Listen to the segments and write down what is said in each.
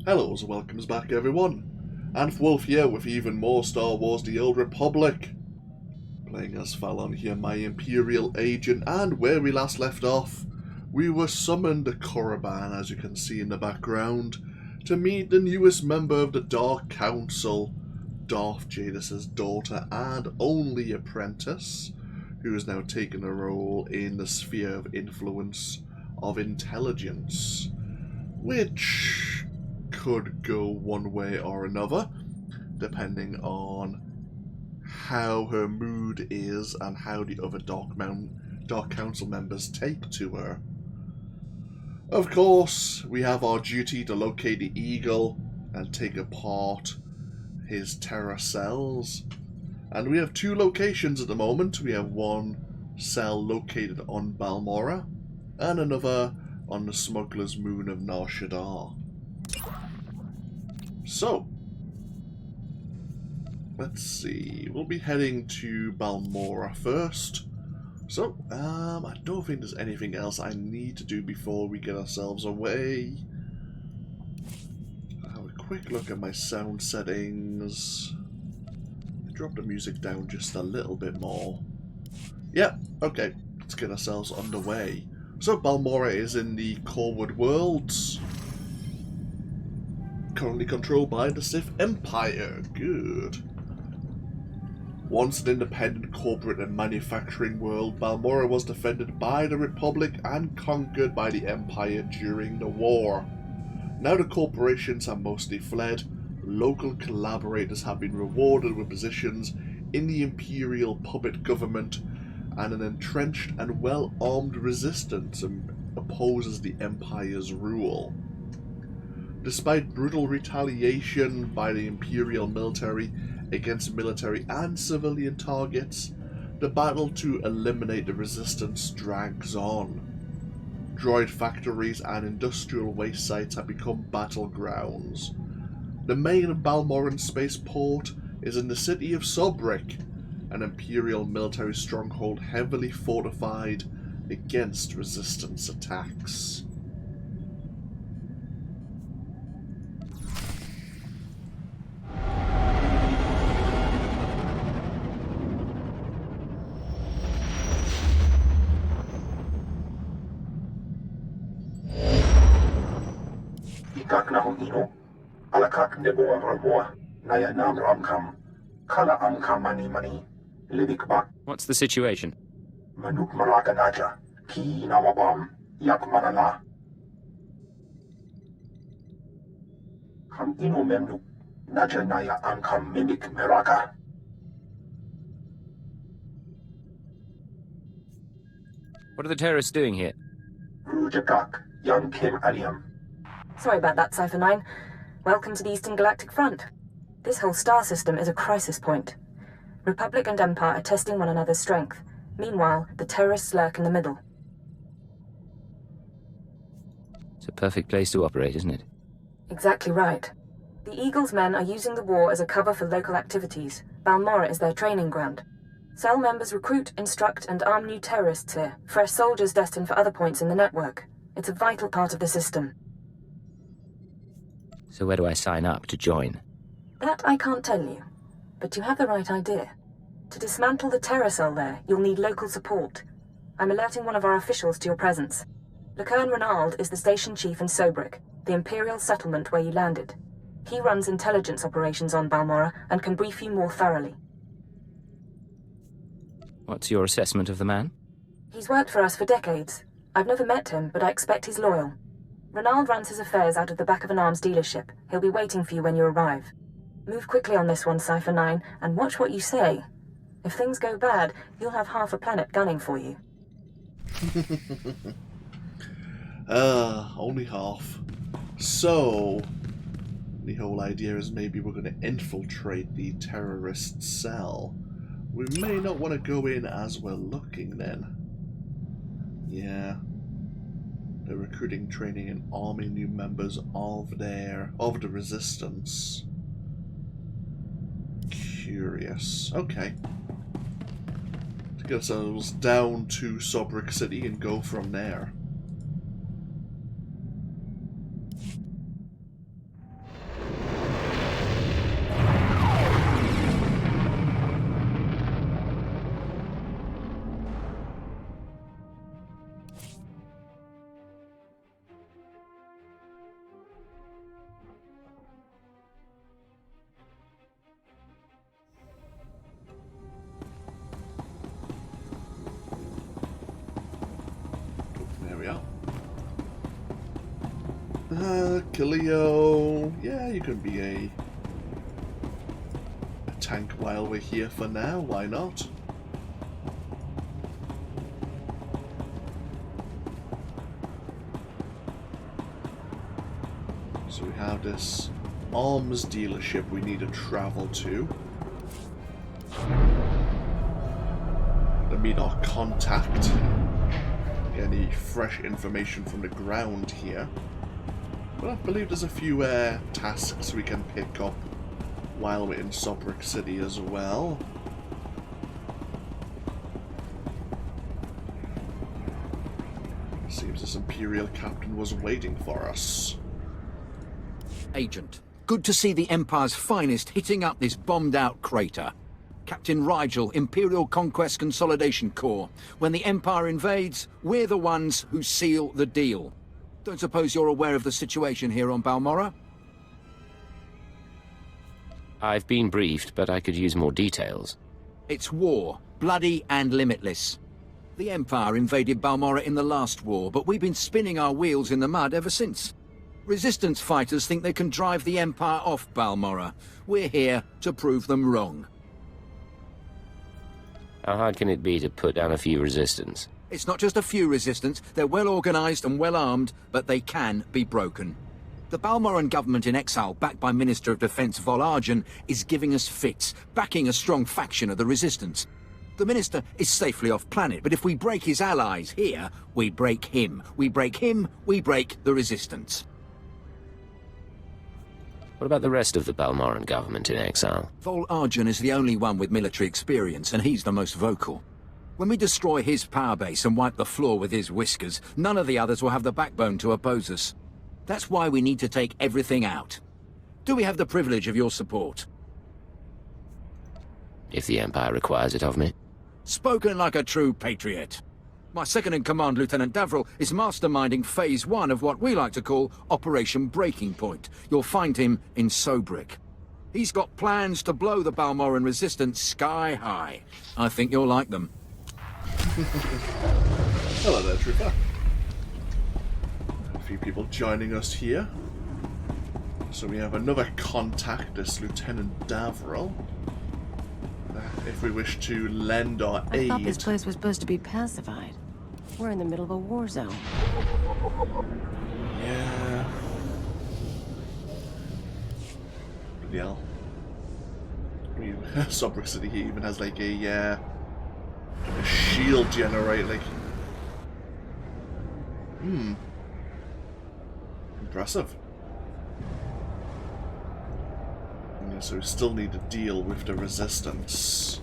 Hello and welcomes back everyone, and Wolf here with even more Star Wars The Old Republic. Playing as Thalon here, my Imperial agent, and where we last left off, we were summoned to Korriban, as you can see in the background, to meet the newest member of the Dark Council, Darth Jadis' daughter and only apprentice, who has now taken a role in the sphere of influence of intelligence, which could go one way or another, depending on how her mood is and how the other Dark Council members take to her. Of course, we have our duty to locate the Eagle and take apart his terror cells. And we have two locations at the moment. We have one cell located on Balmora and another on the smuggler's moon of Nar Shaddaa. So, let's see. We'll be heading to Balmora first. So, I don't think there's anything else I need to do before we get ourselves away. I'll have a quick look at my sound settings. Drop the music down just a little bit more. Yeah, okay. Let's get ourselves underway. So, Balmora is in the Corwood Worlds. Currently controlled by the Sith Empire. Good. Once an independent corporate and manufacturing world, Balmora was defended by the Republic and conquered by the Empire during the war. Now the corporations have mostly fled, local collaborators have been rewarded with positions in the Imperial puppet government, and an entrenched and well-armed resistance opposes the Empire's rule. Despite brutal retaliation by the Imperial military against military and civilian targets, the battle to eliminate the resistance drags on. Droid factories and industrial waste sites have become battlegrounds. The main Balmoran spaceport is in the city of Sobrik, an Imperial military stronghold heavily fortified against resistance attacks. What's the situation? What are the terrorists doing here? Sorry about that, Cypher 9. Welcome to the Eastern Galactic Front. This whole star system is a crisis point. Republic and Empire are testing one another's strength. Meanwhile, the terrorists lurk in the middle. It's a perfect place to operate, isn't it? Exactly right. The Eagle's men are using the war as a cover for local activities. Balmora is their training ground. Cell members recruit, instruct, and arm new terrorists here. Fresh soldiers destined for other points in the network. It's a vital part of the system. So where do I sign up to join? That I can't tell you. But you have the right idea. To dismantle the terror cell there, you'll need local support. I'm alerting one of our officials to your presence. Lieutenant Renald is the station chief in Sobrik, the Imperial settlement where you landed. He runs intelligence operations on Balmora and can brief you more thoroughly. What's your assessment of the man? He's worked for us for decades. I've never met him, but I expect he's loyal. Renald runs his affairs out of the back of an arms dealership. He'll be waiting for you when you arrive. Move quickly on this one, Cypher 9, and watch what you say. If things go bad, you'll have half a planet gunning for you. Only half. So, the whole idea is maybe we're going to infiltrate the terrorist cell. We may not want to go in as we're looking then. Yeah. They're recruiting, training, and arming new members of the resistance. Curious. Okay. Let's get ourselves down to Sobrik City and go from there. Kilio, yeah, you can be a tank while we're here for now, why not? So we have this arms dealership we need to travel to. To meet our contact. Get any fresh information from the ground here. But I believe there's a few tasks we can pick up while we're in Sobrik City as well. Seems this Imperial captain was waiting for us. Agent, good to see the Empire's finest hitting up this bombed-out crater. Captain Rigel, Imperial Conquest Consolidation Corps. When the Empire invades, we're the ones who seal the deal. Don't suppose you're aware of the situation here on Balmora? I've been briefed, but I could use more details. It's war, bloody and limitless. The Empire invaded Balmora in the last war, but we've been spinning our wheels in the mud ever since. Resistance fighters think they can drive the Empire off Balmora. We're here to prove them wrong. How hard can it be to put down a few resistance? It's not just a few resistance, they're well organized and well armed, but they can be broken. The Balmoran government in exile, backed by Minister of Defense Volargen, is giving us fits, backing a strong faction of the resistance. The Minister is safely off planet, but if we break his allies here, we break him. We break him, we break the resistance. What about the rest of the Balmoran government in exile? Volargen is the only one with military experience, and he's the most vocal. When we destroy his power base and wipe the floor with his whiskers, none of the others will have the backbone to oppose us. That's why we need to take everything out. Do we have the privilege of your support? If the Empire requires it of me. Spoken like a true patriot. My second-in-command, Lieutenant Davril, is masterminding Phase 1 of what we like to call Operation Breaking Point. You'll find him in Sobrik. He's got plans to blow the Balmoran resistance sky high. I think you'll like them. Hello there, Trooper. A few people joining us here. So we have another contact, this Lieutenant Davril. If we wish to lend our aid. I thought this place was supposed to be pacified. We're in the middle of a war zone. Yeah. Bloody hell. Sobrik City here even has like a shield generator. Like, impressive. Yeah, so we still need to deal with the resistance.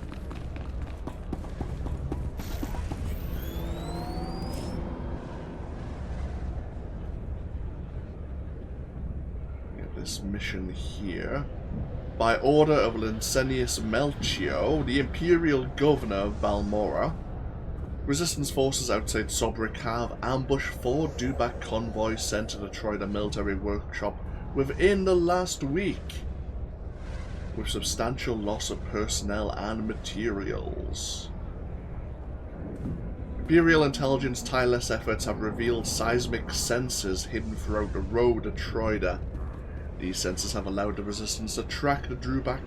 This mission here. By order of Lincenius Melchio, the Imperial Governor of Balmora, resistance forces outside Sobrik have ambushed 4 dewback convoys sent to destroy the military workshop within the last week, with substantial loss of personnel and materials. Imperial Intelligence tireless efforts have revealed seismic sensors hidden throughout the road to Troida. These sensors have allowed the resistance to track the dewback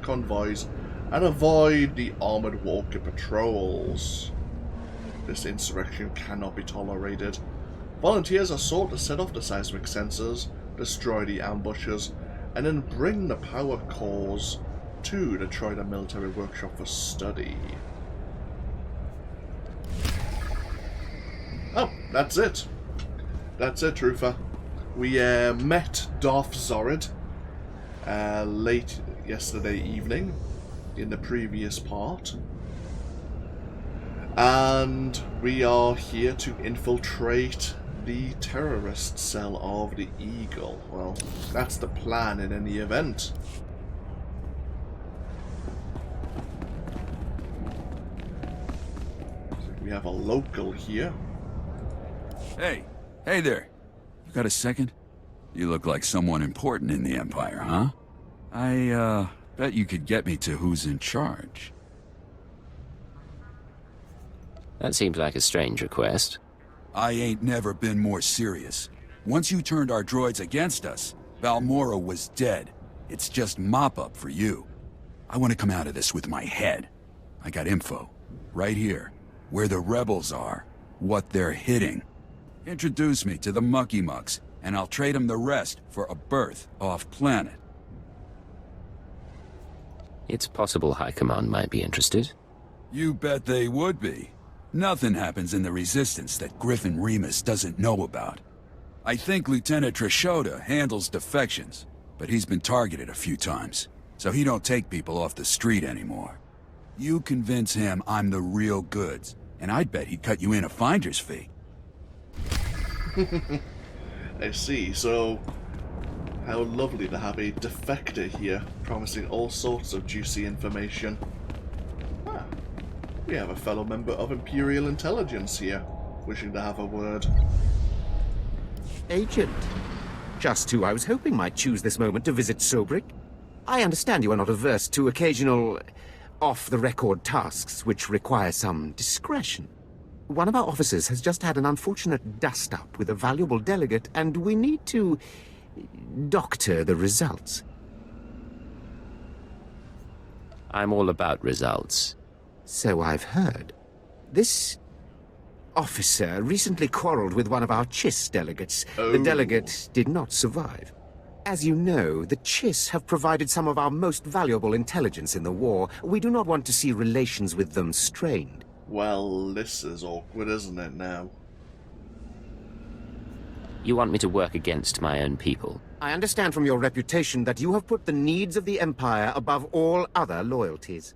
convoys and avoid the armoured walker patrols. This insurrection cannot be tolerated. Volunteers are sought to set off the seismic sensors, destroy the ambushers, and then bring the power cores to the Troida military workshop for study. Oh, that's it. That's it, Trooper. We met Darth Zorid late yesterday evening in the previous part. And we are here to infiltrate the terrorist cell of the Eagle. Well, that's the plan in any event. So we have a local here. Hey there. You got a second? You look like someone important in the Empire, huh? I, bet you could get me to who's in charge. That seems like a strange request. I ain't never been more serious. Once you turned our droids against us, Balmora was dead. It's just mop-up for you. I want to come out of this with my head. I got info. Right here. Where the rebels are. What they're hitting. Introduce me to the Mucky Mucks, and I'll trade them the rest for a berth off-planet. It's possible High Command might be interested. You bet they would be. Nothing happens in the Resistance that Griffin Remus doesn't know about. I think Lieutenant Trishota handles defections, but he's been targeted a few times, so he don't take people off the street anymore. You convince him I'm the real goods, and I'd bet he'd cut you in a finder's fee. I see, so how lovely to have a defector here, promising all sorts of juicy information. Ah, we have a fellow member of Imperial Intelligence here, wishing to have a word. Agent. Just who I was hoping might choose this moment to visit Sobrik. I understand you are not averse to occasional off-the-record tasks which require some discretion. One of our officers has just had an unfortunate dust-up with a valuable delegate, and we need to doctor the results. I'm all about results. So I've heard. This officer recently quarreled with one of our Chiss delegates. Oh. The delegate did not survive. As you know, the Chiss have provided some of our most valuable intelligence in the war. We do not want to see relations with them strained. Well, this is awkward, isn't it, now? You want me to work against my own people? I understand from your reputation that you have put the needs of the Empire above all other loyalties.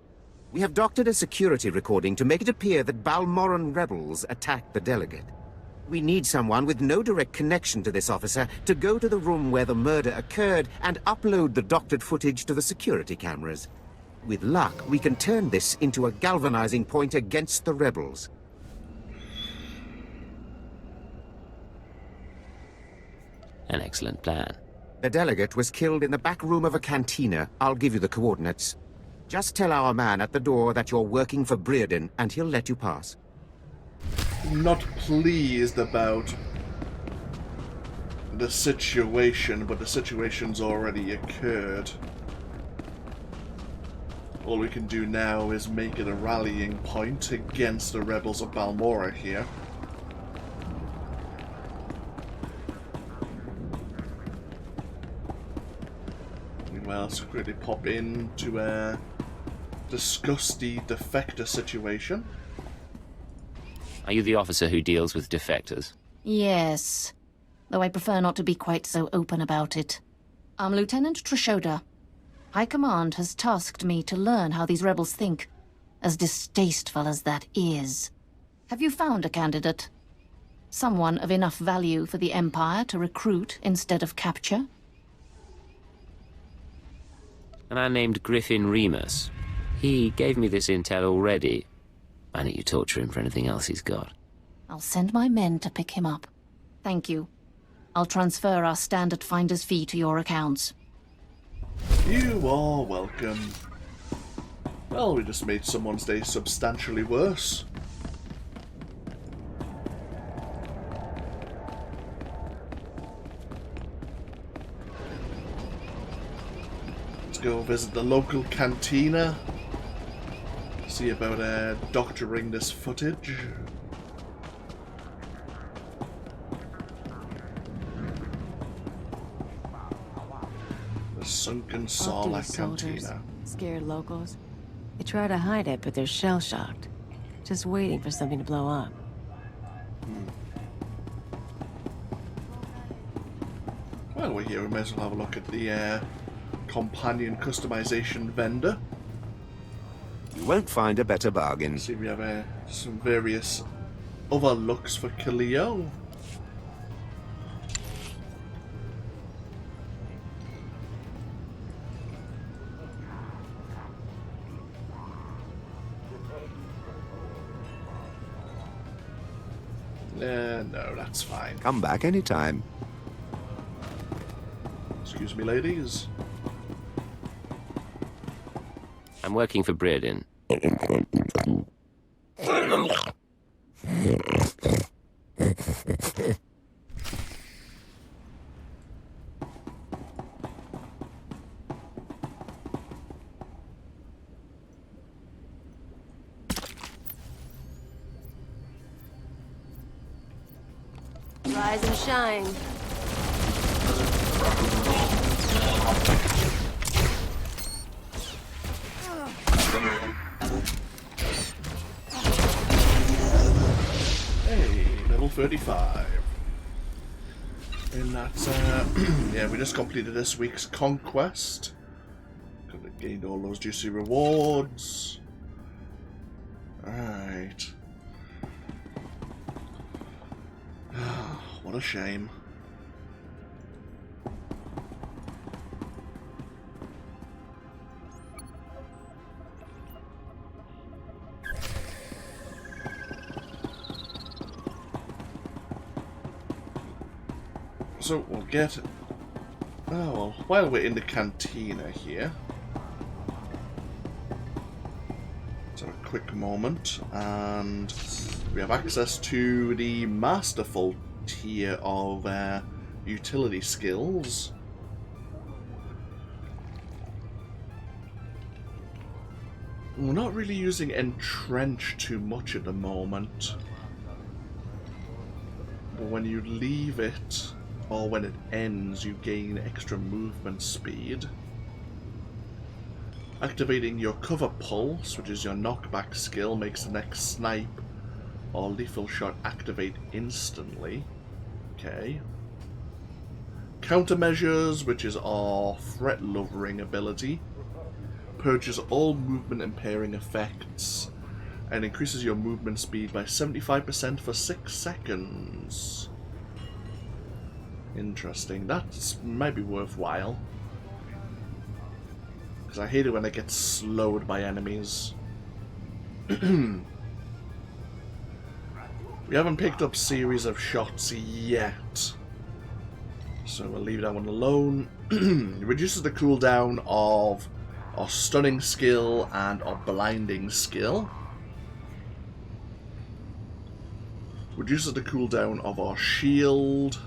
We have doctored a security recording to make it appear that Balmoran rebels attacked the delegate. We need someone with no direct connection to this officer to go to the room where the murder occurred and upload the doctored footage to the security cameras. With luck, we can turn this into a galvanizing point against the rebels. An excellent plan. The delegate was killed in the back room of a cantina. I'll give you the coordinates. Just tell our man at the door that you're working for Brearden, and he'll let you pass. Not pleased about the situation, but the situation's already occurred. All we can do now is make it a rallying point against the rebels of Balmora here. Well, let's quickly pop in to discuss the defector situation. Are you the officer who deals with defectors? Yes, though I prefer not to be quite so open about it. I'm Lieutenant Trishota. High Command has tasked me to learn how these rebels think, as distasteful as that is. Have you found a candidate? Someone of enough value for the Empire to recruit instead of capture? A man named Griffin Remus. He gave me this intel already. Why don't you torture him for anything else he's got? I'll send my men to pick him up. Thank you. I'll transfer our standard finder's fee to your accounts. You are welcome. Well, we just made someone's day substantially worse. Let's go visit the local cantina. See about doctoring this footage. The sunken Sarlacc cantina. Scared locals. They try to hide it, but they're shell-shocked. Just waiting for something to blow up. While we're here, we may as well have a look at the companion customization vendor. You won't find a better bargain. See, we have some various other looks for Khalil. No, that's fine. Come back anytime. Excuse me, ladies. I'm working for Brearden. Rise and shine. Hey, level 35. And that's, yeah, we just completed this week's conquest. Could have gained all those juicy rewards. Alright. What a shame. So we'll get... Oh, well, while we're in the cantina here, let's have a quick moment, and we have access to the masterful tier of utility skills. We're not really using Entrench too much at the moment, but when you leave it, or when it ends, you gain extra movement speed. Activating your cover pulse, which is your knockback skill, makes the next snipe or lethal shot activate instantly. Okay. Countermeasures, which is our threat lowering ability, purges all movement impairing effects and increases your movement speed by 75% for 6 seconds. Interesting. That might be worthwhile. Because I hate it when I get slowed by enemies. We haven't picked up series of shots yet, so we'll leave that one alone. It reduces the cooldown of our stunning skill and our blinding skill. Reduces the cooldown of our shield.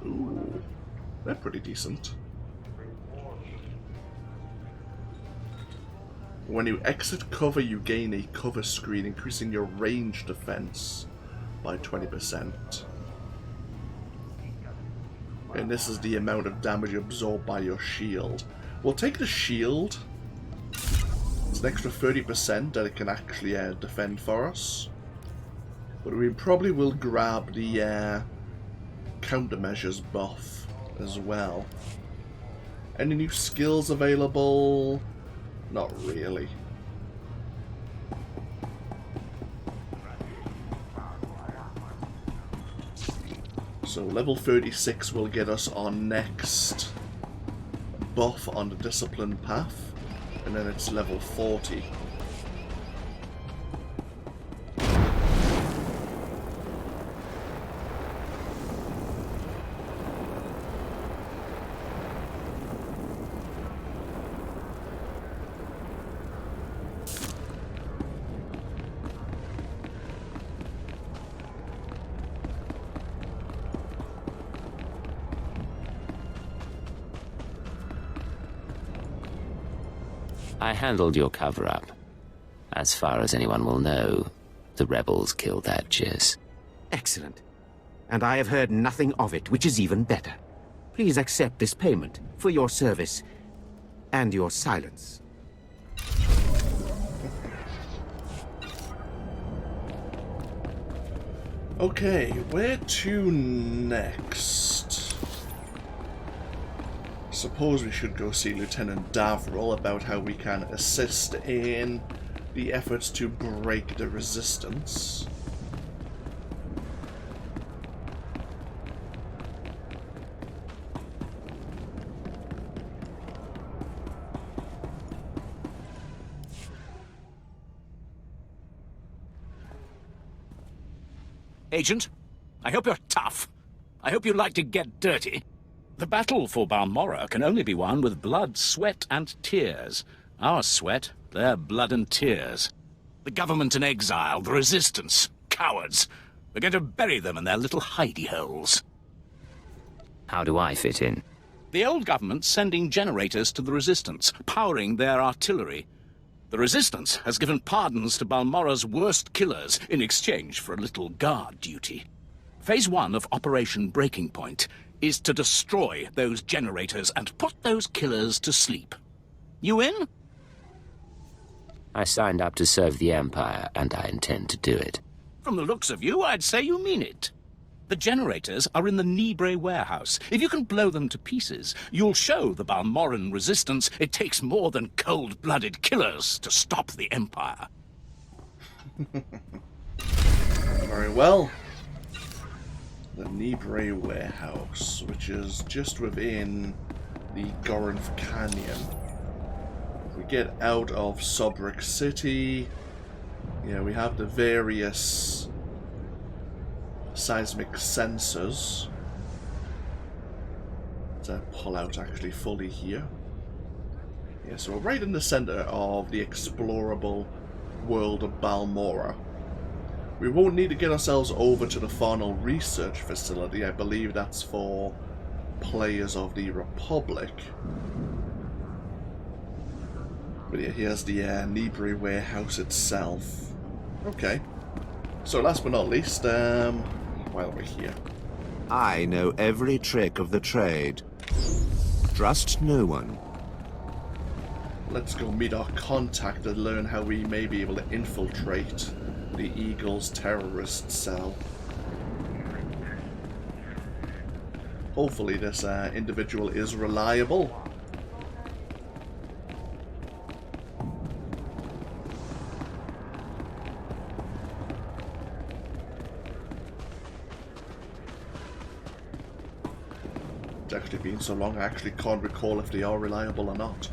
Ooh, they're pretty decent. When you exit cover, you gain a cover screen, increasing your range defense by 20%. And this is the amount of damage absorbed by your shield. We'll take the shield. It's an extra 30% that it can actually defend for us. But we probably will grab the Countermeasures buff as well. Any new skills available? Not really. So level 36 will get us our next buff on the discipline path, and then it's level 40. I handled your cover-up. As far as anyone will know, the rebels killed that Jizz. Excellent. And I have heard nothing of it, which is even better. Please accept this payment for your service and your silence. Okay, where to next? Suppose we should go see Lieutenant Davril about how we can assist in the efforts to break the resistance. Agent, I hope you're tough. I hope you like to get dirty. The battle for Balmora can only be won with blood, sweat, and tears. Our sweat, their blood and tears. The government in exile, the resistance, cowards. We're going to bury them in their little hidey holes. How do I fit in? The old government's sending generators to the resistance, powering their artillery. The resistance has given pardons to Balmora's worst killers in exchange for a little guard duty. Phase 1 of Operation Breaking Point is to destroy those generators and put those killers to sleep. You in? I signed up to serve the Empire, and I intend to do it. From the looks of you, I'd say you mean it. The generators are in the Nibre warehouse. If you can blow them to pieces, you'll show the Balmoran resistance it takes more than cold-blooded killers to stop the Empire. Very well. The Nibre warehouse, which is just within the Gorinth Canyon. If we get out of Sobrik City, yeah, we have the various seismic sensors to pull out actually fully here. Yeah, so we're right in the center of the explorable world of Balmora. We won't need to get ourselves over to the final research facility. I believe that's for players of the Republic. But yeah, here's the Nibre warehouse itself. Okay. So last but not least, while we're here. I know every trick of the trade. Trust no one. Let's go meet our contact and learn how we may be able to infiltrate the Eagle's terrorist cell. Hopefully this individual is reliable. It's actually been so long I actually can't recall if they are reliable or not.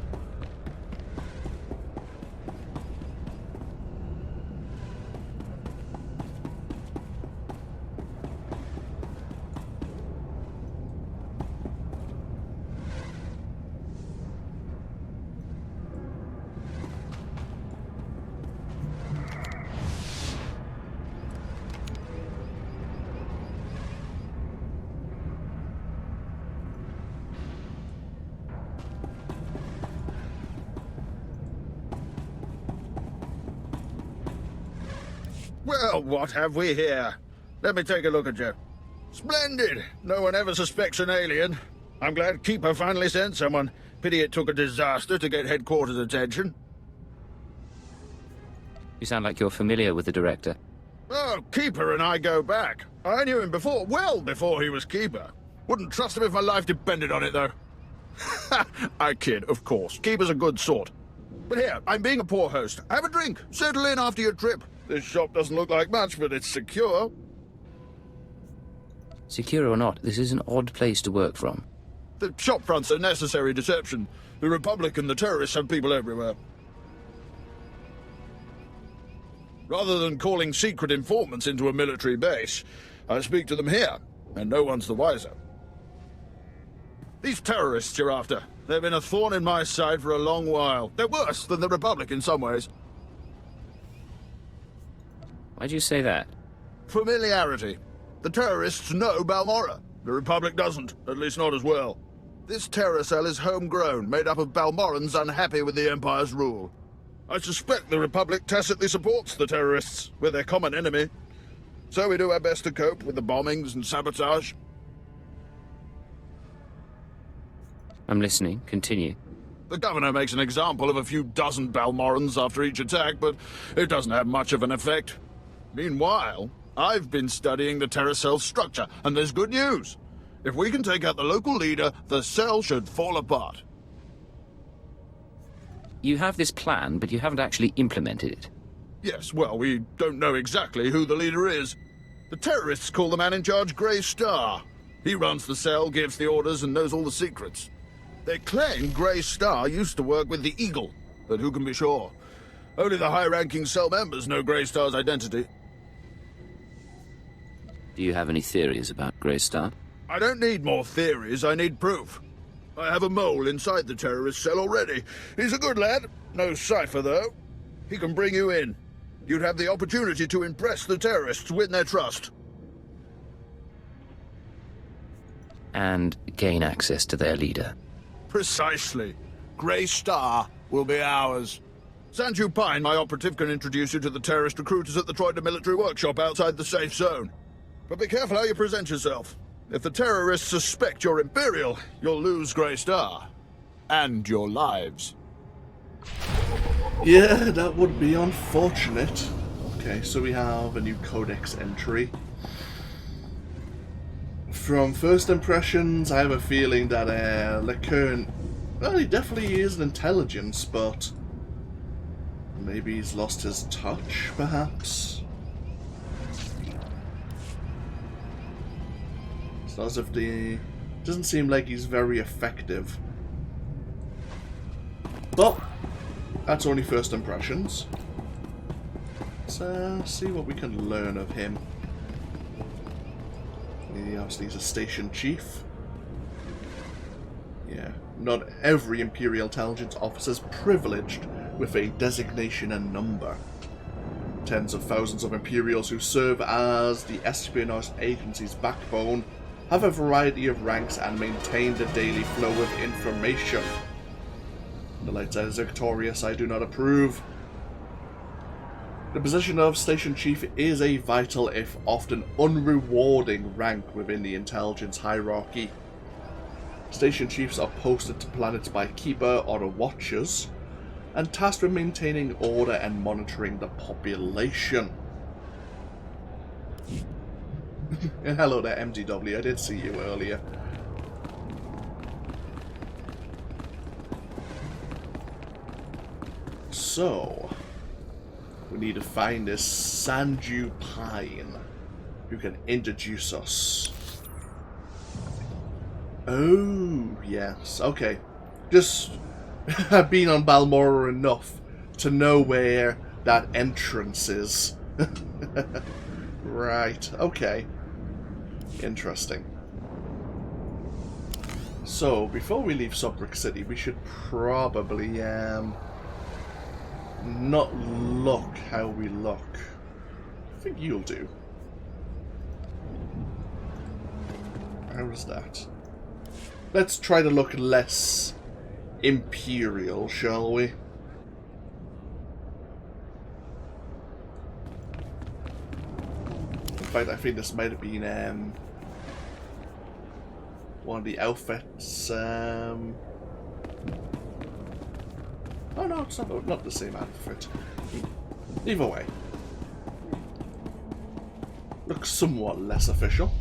Well, what have we here? Let me take a look at you. Splendid! No one ever suspects an alien. I'm glad Keeper finally sent someone. Pity it took a disaster to get headquarters attention. You sound like you're familiar with the director. Oh, Keeper and I go back. I knew him before, well before he was Keeper. Wouldn't trust him if my life depended on it, though. I kid, of course. Keeper's a good sort. But here, I'm being a poor host. Have a drink. Settle in after your trip. This shop doesn't look like much, but it's secure. Secure or not, this is an odd place to work from. The shop front's a necessary deception. The Republic and the terrorists have people everywhere. Rather than calling secret informants into a military base, I speak to them here, and no one's the wiser. These terrorists you're after, they've been a thorn in my side for a long while. They're worse than the Republic in some ways. Why'd you say that? Familiarity. The terrorists know Balmorra. The Republic doesn't, at least not as well. This terror cell is homegrown, made up of Balmorans unhappy with the Empire's rule. I suspect the Republic tacitly supports the terrorists. We're their common enemy. So we do our best to cope with the bombings and sabotage. I'm listening. Continue. The governor makes an example of a few dozen Balmorans after each attack, but it doesn't have much of an effect. Meanwhile, I've been studying the terror cell's structure, and there's good news. If we can take out the local leader, the cell should fall apart. You have this plan, but you haven't actually implemented it. Yes, well, we don't know exactly who the leader is. The terrorists call the man in charge Grey Star. He runs the cell, gives the orders, and knows all the secrets. They claim Grey Star used to work with the Eagle, but who can be sure? Only the high-ranking cell members know Grey Star's identity. Do you have any theories about Grey Star? I don't need more theories, I need proof. I have a mole inside the terrorist cell already. He's a good lad. No cipher, though. He can bring you in. You'd have the opportunity to impress the terrorists, win their trust. And gain access to their leader. Precisely. Grey Star will be ours. Sanju Pine, my operative, can introduce you to the terrorist recruiters at the Troida military workshop outside the safe zone. But be careful how you present yourself. If the terrorists suspect you're Imperial, you'll lose Grey Star. And your lives. Yeah, that would be unfortunate. Okay, so we have a new codex entry. From first impressions, I have a feeling that Lucerne, well, he definitely is an intelligence, but maybe he's lost his touch, perhaps? It's not as if doesn't seem like he's very effective. But that's only first impressions. Let's see what we can learn of him. He obviously is a station chief. Yeah, not every Imperial Intelligence officer is privileged with a designation and number. Tens of thousands of Imperials who serve as the espionage agency's backbone have a variety of ranks and maintain the daily flow of information. The light side is victorious, I do not approve. The position of Station Chief is a vital, if often unrewarding, rank within the intelligence hierarchy. Station Chiefs are posted to planets by Keeper or the Watchers, and tasked with maintaining order and monitoring the population. And hello there, MDW, I did see you earlier. So, we need to find this Sanju Pine who can introduce us. Oh, yes, okay. Just I've been on Balmora enough to know where that entrance is. Right, okay. Interesting. So, before we leave Sobrik City, we should probably, not look how we look. I think you'll do. How's that? Let's try to look less Imperial, shall we? In fact, I think this might have been one of the outfits. Oh no, it's not the same outfit. Either way, looks somewhat less official.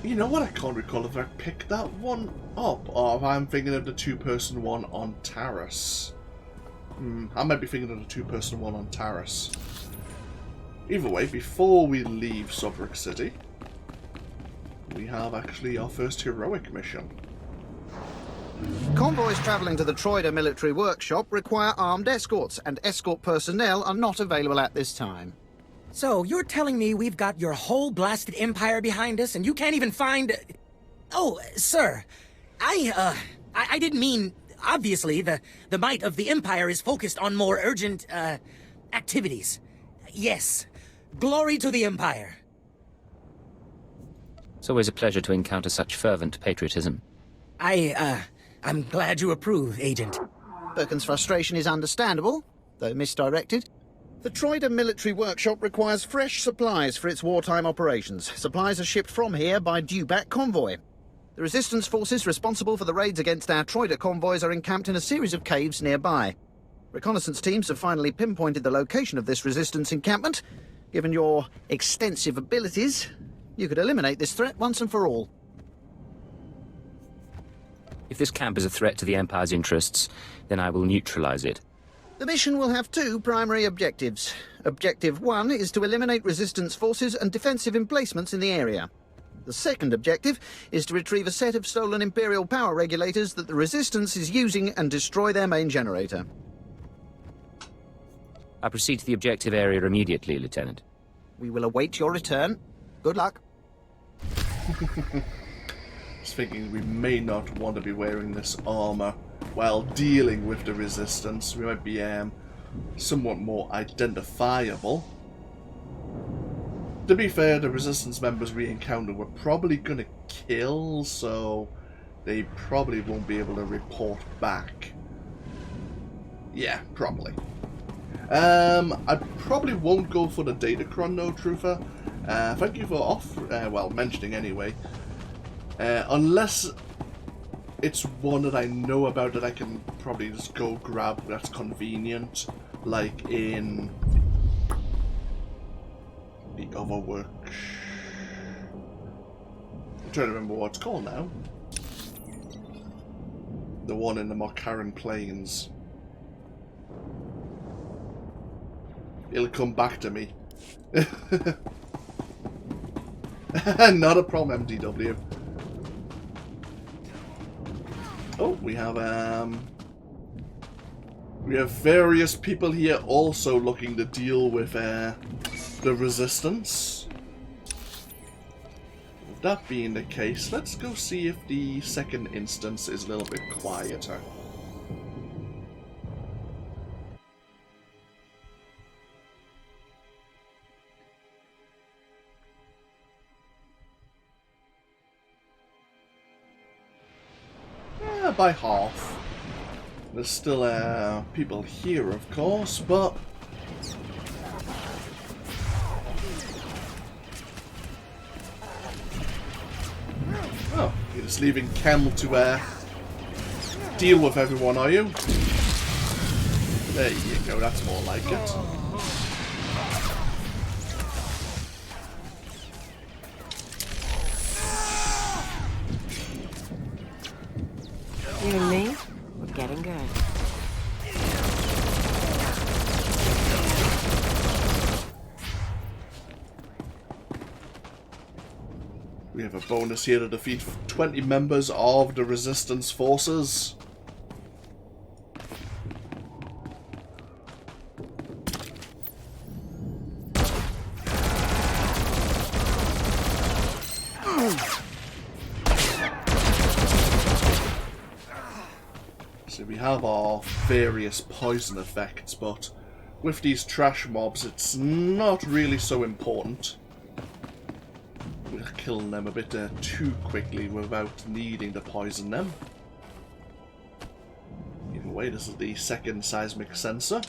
You know what? I can't recall if I picked that one up, or if I'm thinking of the two-person one on Taris. I might be thinking of the two-person one on Taris. Either way, before we leave Sobrik City, we have actually our first heroic mission. Convoys travelling to the Troida military workshop require armed escorts, and escort personnel are not available at this time. So, you're telling me we've got your whole blasted empire behind us, and you can't even find... Oh, sir, I didn't mean... Obviously, the might of the empire is focused on more urgent, activities. Yes, glory to the empire. It's always a pleasure to encounter such fervent patriotism. I'm glad you approve, Agent. Birkin's frustration is understandable, though misdirected. The Troida military workshop requires fresh supplies for its wartime operations. Supplies are shipped from here by due-back convoy. The resistance forces responsible for the raids against our Troida convoys are encamped in a series of caves nearby. Reconnaissance teams have finally pinpointed the location of this resistance encampment. Given your extensive abilities, you could eliminate this threat once and for all. If this camp is a threat to the Empire's interests, then I will neutralize it. The mission will have two primary objectives. Objective 1 is to eliminate resistance forces and defensive emplacements in the area. The second objective is to retrieve a set of stolen Imperial power regulators that the Resistance is using and destroy their main generator. I proceed to the objective area immediately, Lieutenant. We will await your return. Good luck. Just thinking we may not want to be wearing this armor while dealing with the Resistance. We might be somewhat more identifiable. To be fair, the Resistance members we encounter we're probably going to kill, so they probably won't be able to report back. Yeah, probably. I probably won't go for the Datacron, no, Truther. Thank you for mentioning anyway. Unless it's one that I know about that I can probably just go grab that's convenient, like in the other work. I'm trying to remember what it's called now. The one in the Marcaran Plains. It'll come back to me. Not a problem, MDW. Oh, we have various people here also looking to deal with the resistance. With that being the case, let's go see if the second instance is a little bit quieter. By half. There's still people here, of course, but oh, you're just leaving Kem to deal with everyone, are you? There you go. That's more like it. You and me, we're getting good. We have a bonus here to defeat 20 members of the Resistance forces. We have our various poison effects, but with these trash mobs it's not really so important. We're killing them a bit too quickly without needing to poison them. Either way, this is the second seismic sensor.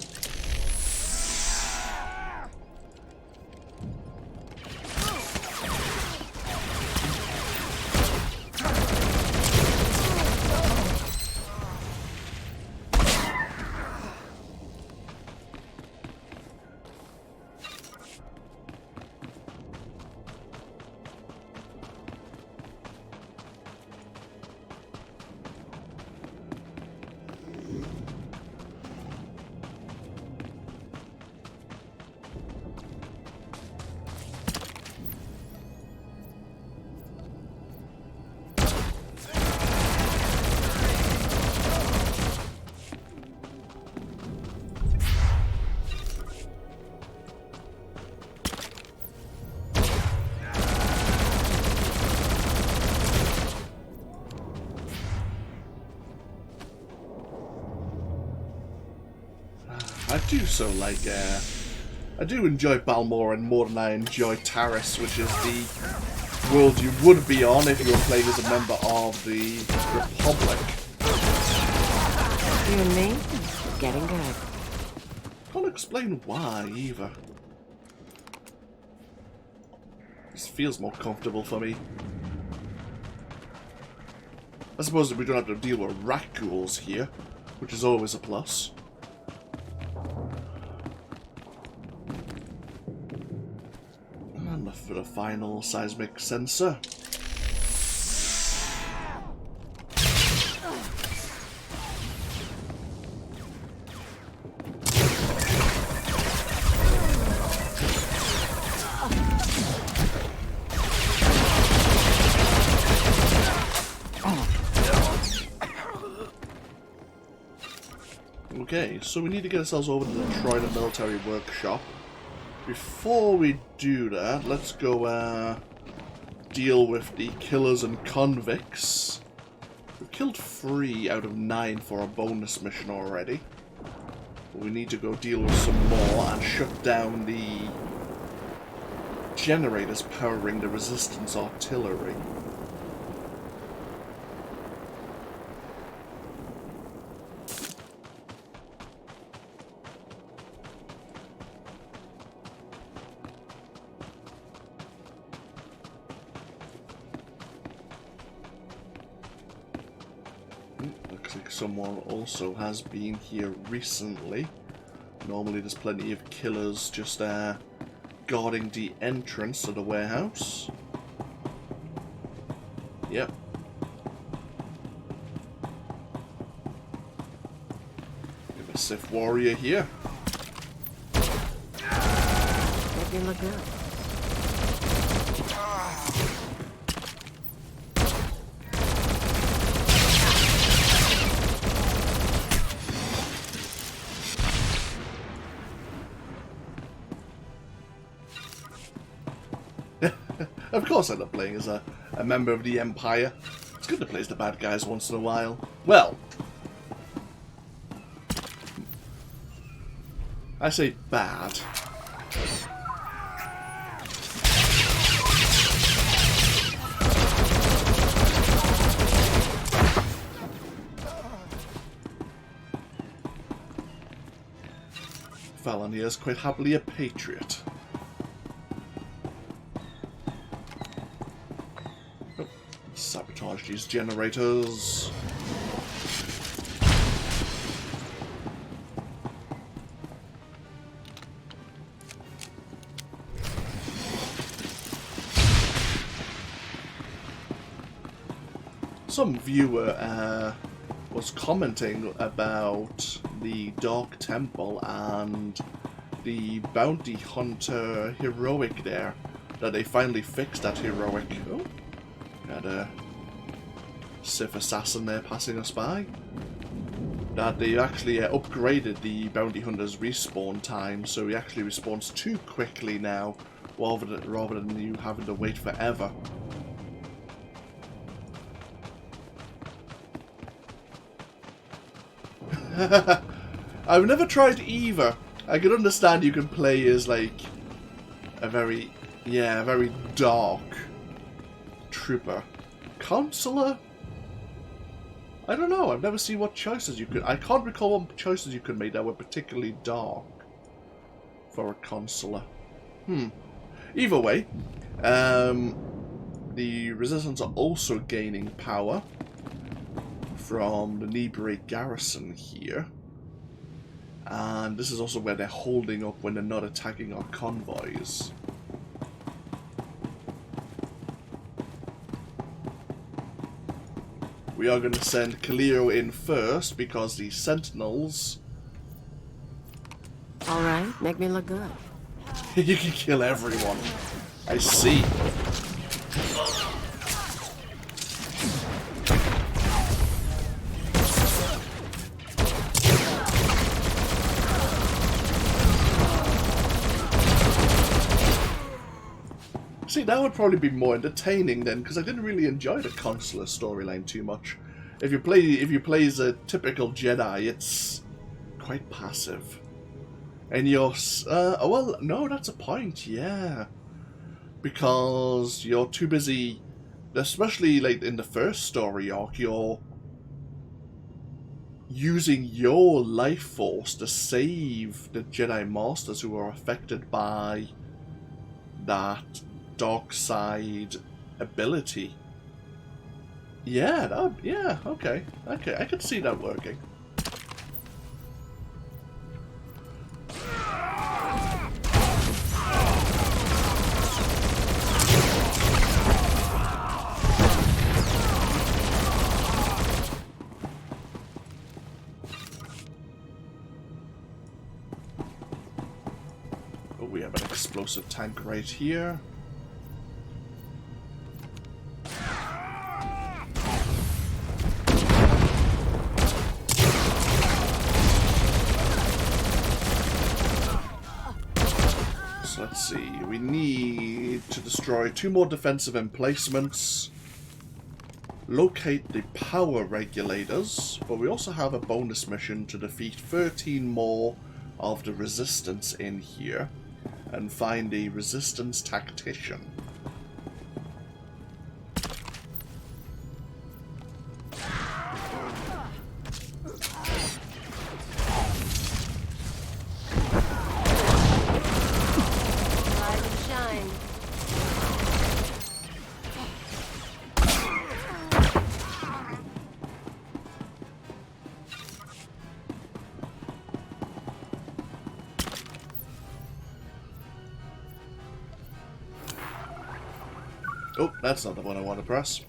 I do enjoy Balmorra more than I enjoy Taris, which is the world you would be on if you were playing as a member of the Republic. You and me, we're getting good. Can't explain why either. This feels more comfortable for me. I suppose that we don't have to deal with rat ghouls here, which is always a plus. For the final seismic sensor. Okay, so we need to get ourselves over to the Trident Military Workshop. Before we do that, let's go deal with the killers and convicts. We've killed 3 out of 9 for a bonus mission already. We need to go deal with some more and shut down the generators powering the Resistance artillery. someone also has been here recently. Normally there's plenty of killers just guarding the entrance to the warehouse. Yep. We have a Sith warrior here. Make me look good. Of course I love playing as a member of the Empire. It's good to play as the bad guys once in a while. Well, I say bad. Thalon here is quite happily a patriot. Sabotage these generators. Some viewer was commenting about the Dark Temple and the bounty hunter heroic there, that they finally fixed that heroic. Oh. Had a Sith assassin there passing us by. That they actually upgraded the bounty hunter's respawn time, so he actually respawns too quickly now, rather than you having to wait forever. I've never tried either. I can understand you can play as like a very dark trooper. Consular? I don't know. I've never seen what choices you could... I can't recall what choices you could make that were particularly dark for a consular. Either way, the Resistance are also gaining power from the Nebray garrison here. And this is also where they're holding up when they're not attacking our convoys. We are going to send Kaliro in first because the Sentinels... Alright, make me look good. You can kill everyone. I see. See, that would probably be more entertaining then, because I didn't really enjoy the consular storyline too much. If you play as a typical Jedi, it's quite passive. And you're well, no, that's a point, yeah, because you're too busy, especially like in the first story arc, you're using your life force to save the Jedi Masters who are affected by that dark side ability. Yeah, okay, I could see that working. Oh, we have an explosive tank right here. Let's see, we need to destroy 2 more defensive emplacements, locate the power regulators, but we also have a bonus mission to defeat 13 more of the Resistance in here, and find a Resistance tactician. Oh, that's not the one I want to press.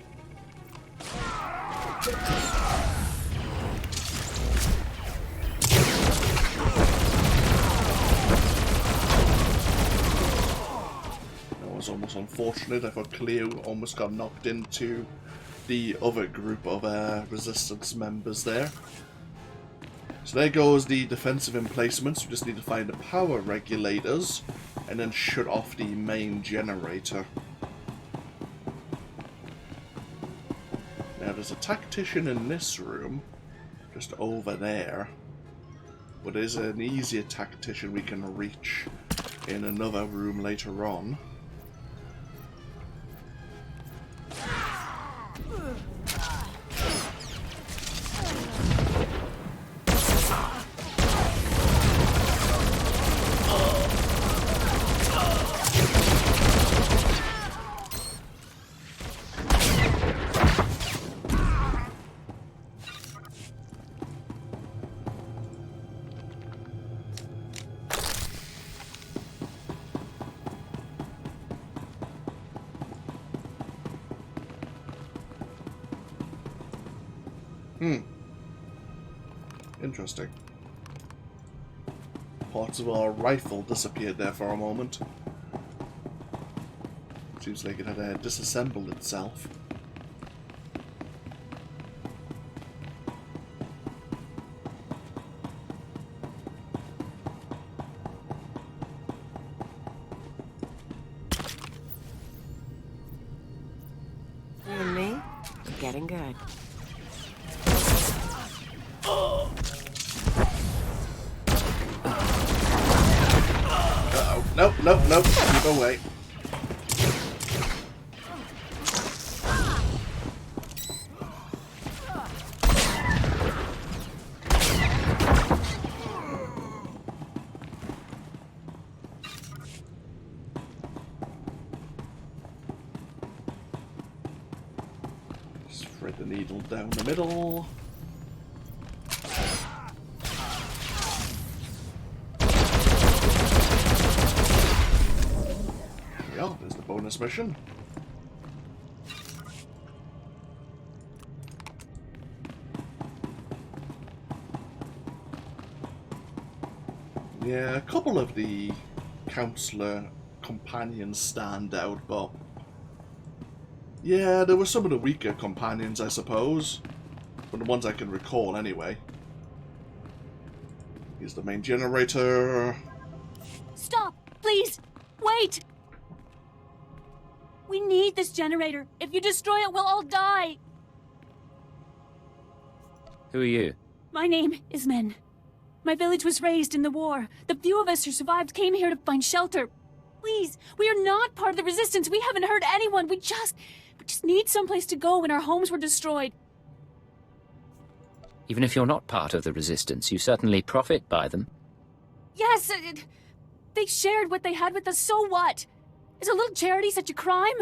That was almost unfortunate. I thought Cleo almost got knocked into the other group of resistance members there. So there goes the defensive emplacements. We just need to find the power regulators and then shut off the main generator. Now there's a tactician in this room, just over there. But there's an easier tactician we can reach in another room later on. Interesting. Parts of our rifle disappeared there for a moment. Seems like it had disassembled itself. You and me? Getting good. Nope, nope, nope. Keep away. Just thread the needle down the middle. There's the bonus mission. Yeah, a couple of the counselor companions stand out, but yeah, there were some of the weaker companions, I suppose. But the ones I can recall, anyway. Here's the main generator. Stop! Please! Wait! We need this generator. If you destroy it, we'll all die. Who are you? My name is Men. My village was raised in the war. The few of us who survived came here to find shelter. Please, we are not part of the resistance. We haven't hurt anyone. We just need someplace to go when our homes were destroyed. Even if you're not part of the resistance, you certainly profit by them. Yes, they shared what they had with us, so what? Is a little charity such a crime?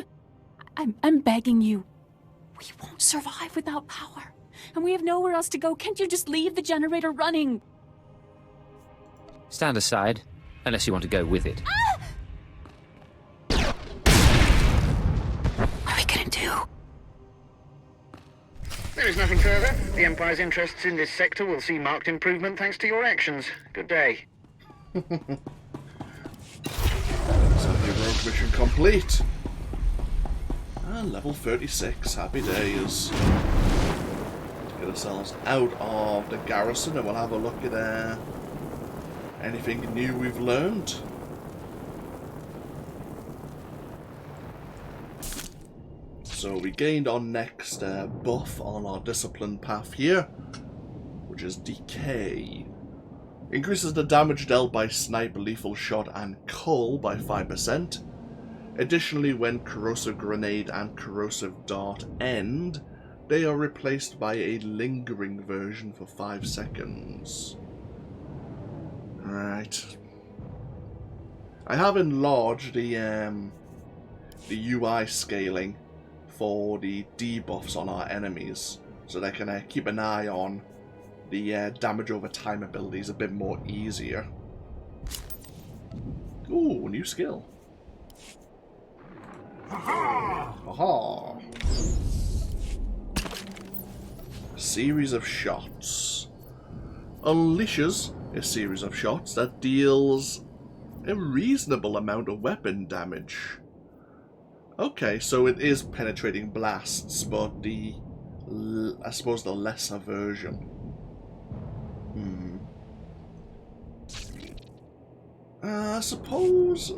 I'm begging you. We won't survive without power. And we have nowhere else to go. Can't you just leave the generator running? Stand aside, unless you want to go with it. Ah! What are we gonna do? There is nothing further. The Empire's interests in this sector will see marked improvement thanks to your actions. Good day. So the rogue mission complete. And level 36. Happy days. Get ourselves out of the garrison and we'll have a look at anything new we've learned. So we gained our next buff on our discipline path here, which is Decay. Increases the damage dealt by sniper, lethal shot, and cull by 5%. Additionally, when corrosive grenade and corrosive dart end, they are replaced by a lingering version for 5 seconds. Right. I have enlarged the UI scaling for the debuffs on our enemies, so they can keep an eye on the damage over time abilities a bit more easier. Ooh, new skill. Haha. Series of shots. Unleashes a series of shots that deals a reasonable amount of weapon damage. Okay, so it is penetrating blasts, but I suppose the lesser version. I suppose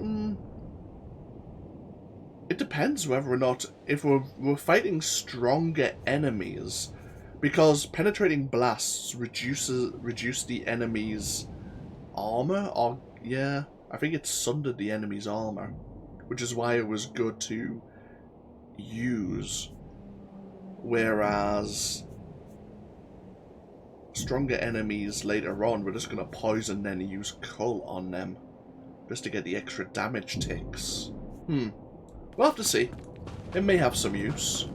it depends whether or not if we're fighting stronger enemies, because penetrating blasts reduce the enemy's armor. Or yeah, I think it sundered the enemy's armor, which is why it was good to use. Whereas stronger enemies later on, we're just going to poison then and use Cull on them, just to get the extra damage ticks. We'll have to see. It may have some use.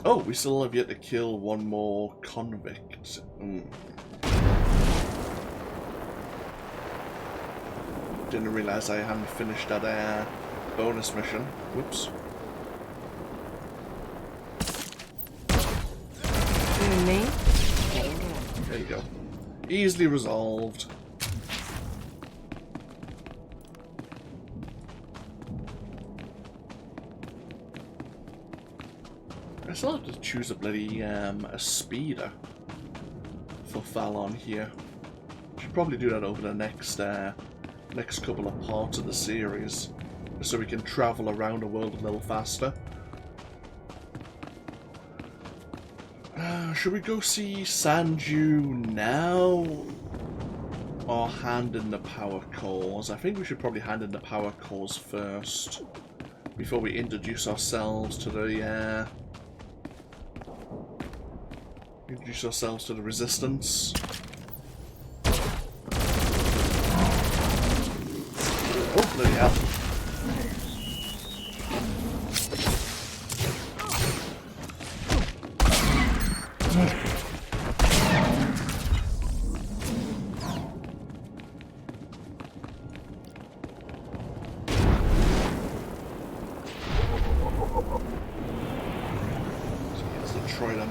Oh, we still have yet to kill one more convict. Didn't realise I hadn't finished that bonus mission. Whoops. Me? There you go. Easily resolved. I still have to choose a bloody a speeder for Thalon here. Should probably do that over the next couple of parts of the series, so we can travel around the world a little faster. Should we go see Sanju now, or hand in the power cores? I think we should probably hand in the power cores first, before we introduce ourselves to the resistance. Oh, bloody hell.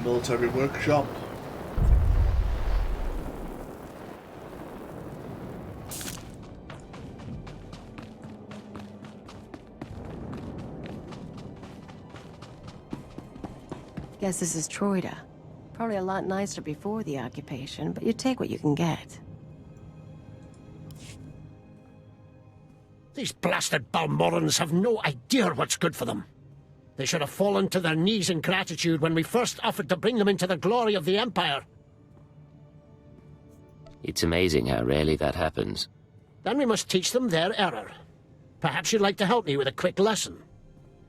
Military workshop. Guess this is Troida. Probably a lot nicer before the occupation, but you take what you can get. These blasted Balmorans have no idea what's good for them. They should have fallen to their knees in gratitude when we first offered to bring them into the glory of the Empire. It's amazing how rarely that happens. Then we must teach them their error. Perhaps you'd like to help me with a quick lesson.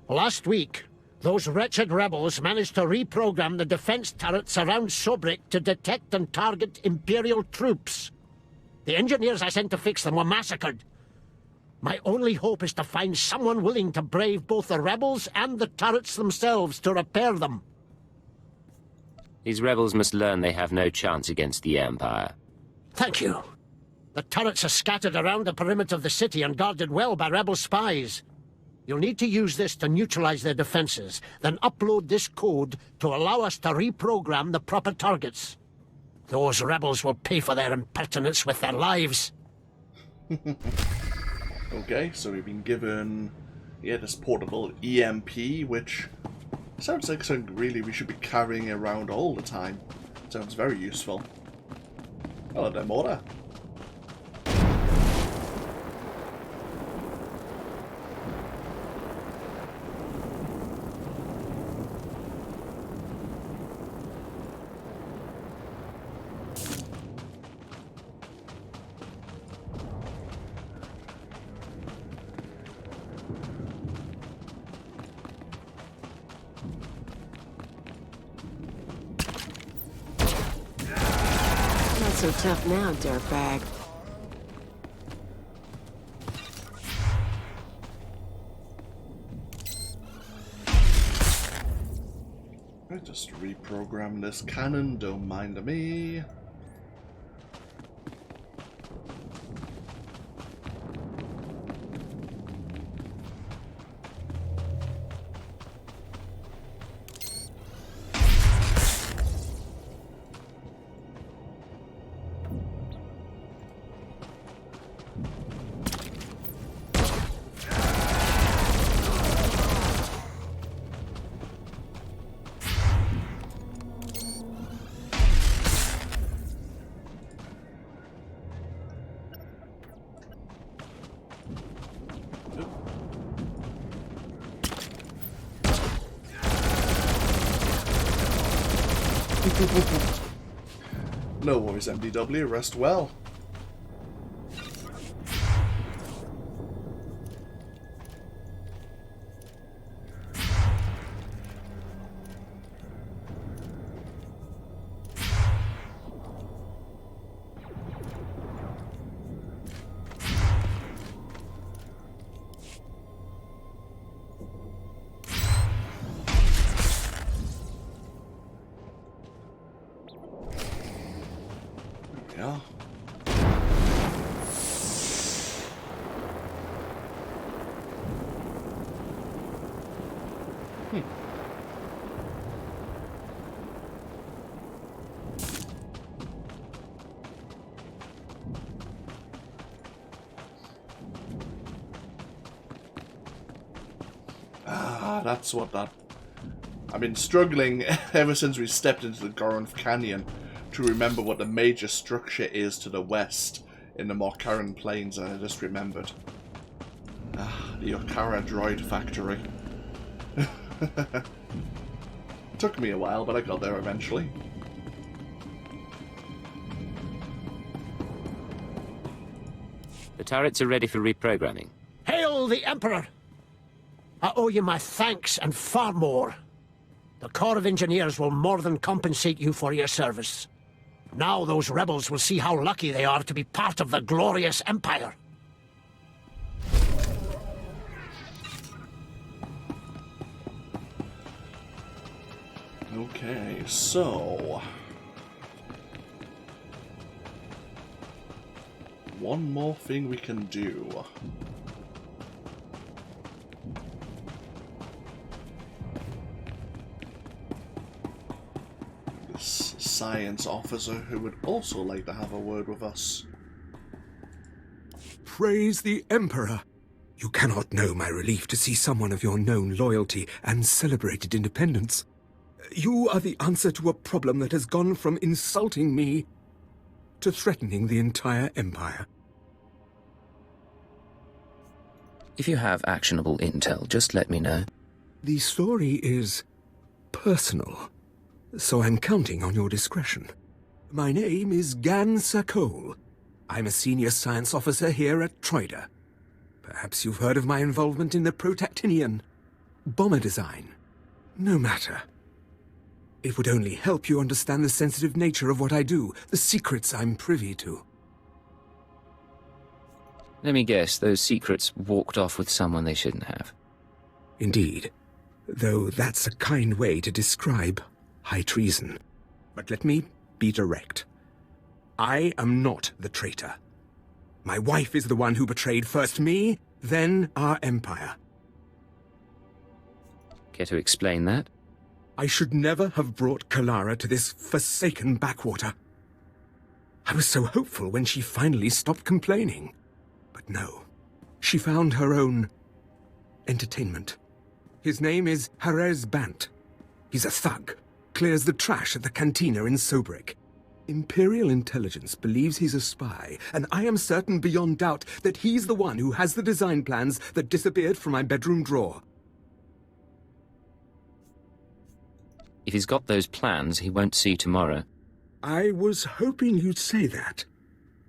Last week, those wretched rebels managed to reprogram the defense turrets around Sobrik to detect and target Imperial troops. The engineers I sent to fix them were massacred. My only hope is to find someone willing to brave both the rebels and the turrets themselves to repair them. These rebels must learn they have no chance against the Empire. Thank you. The turrets are scattered around the perimeter of the city and guarded well by rebel spies. You'll need to use this to neutralize their defenses, then upload this code to allow us to reprogram the proper targets. Those rebels will pay for their impertinence with their lives. Okay, so we've been given, this portable EMP, which sounds like something really we should be carrying around all the time. Sounds very useful. Hello there, Balmora. So tough now, dirtbag. I just reprogram this cannon, don't mind me. No worries, MDW. Rest well. Yeah. That's what that... I've been struggling ever since we stepped into the Gorinth Canyon to remember what the major structure is to the west in the Morcaran Plains, and I just remembered. The Okara droid factory. Took me a while, but I got there eventually. The turrets are ready for reprogramming. Hail the Emperor! I owe you my thanks and far more. The Corps of Engineers will more than compensate you for your service. Now those rebels will see how lucky they are to be part of the glorious Empire. Okay, so... one more thing we can do. This science officer who would also like to have a word with us. Praise the Emperor! You cannot know my relief to see someone of your known loyalty and celebrated independence. You are the answer to a problem that has gone from insulting me to threatening the entire Empire. If you have actionable intel, just let me know. The story is personal, so I'm counting on your discretion. My name is Gan Sakol. I'm a senior science officer here at Troida. Perhaps you've heard of my involvement in the Protactinian bomber design. No matter. It would only help you understand the sensitive nature of what I do, the secrets I'm privy to. Let me guess, those secrets walked off with someone they shouldn't have. Indeed. Though that's a kind way to describe high treason. But let me be direct. I am not the traitor. My wife is the one who betrayed first me, then our empire. Care to explain that? I should never have brought Kalara to this forsaken backwater. I was so hopeful when she finally stopped complaining. But no, she found her own entertainment. His name is Harez Bant. He's a thug, clears the trash at the cantina in Sobrik. Imperial Intelligence believes he's a spy, and I am certain beyond doubt that he's the one who has the design plans that disappeared from my bedroom drawer. If he's got those plans, he won't see tomorrow. I was hoping you'd say that.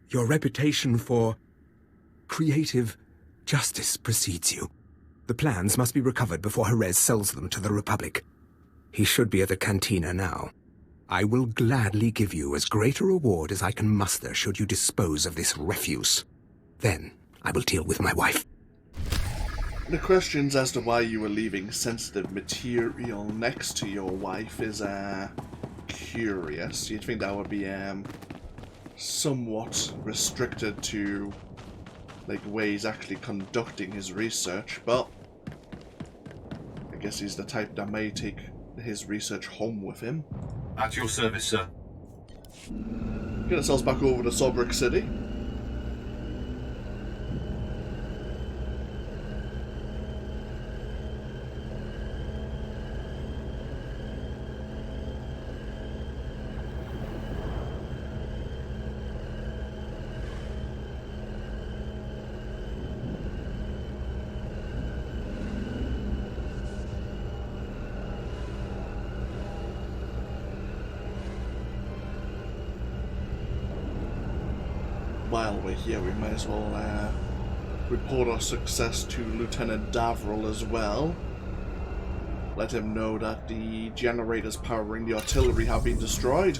Your reputation for creative justice precedes you. The plans must be recovered before Harez sells them to the Republic. He should be at the cantina now. I will gladly give you as great a reward as I can muster should you dispose of this refuse. Then I will deal with my wife. The questions as to why you were leaving sensitive material next to your wife is, curious. You'd think that would be, somewhat restricted to, like, the way he's actually conducting his research, but I guess he's the type that may take his research home with him. At your service, sir. Get ourselves back over to Sobrik City. while we're here, we may as well report our success to Lieutenant Davril as well. Let him know that the generators powering the artillery have been destroyed.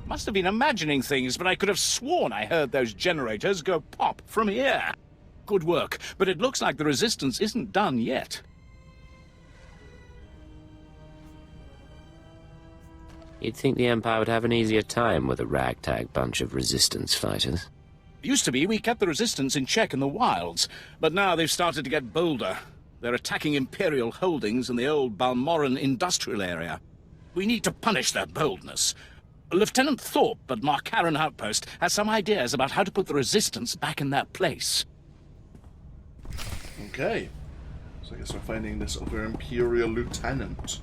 Must have been imagining things, but I could have sworn I heard those generators go pop from here. Good work, but it looks like the resistance isn't done yet. You'd think the Empire would have an easier time with a ragtag bunch of resistance fighters. Used to be we kept the resistance in check in the wilds, but now they've started to get bolder. They're attacking Imperial holdings in the old Balmoran industrial area. We need to punish their boldness. Lieutenant Thorpe at Markaran Outpost has some ideas about how to put the resistance back in their place. Okay. So I guess we're finding this other Imperial lieutenant.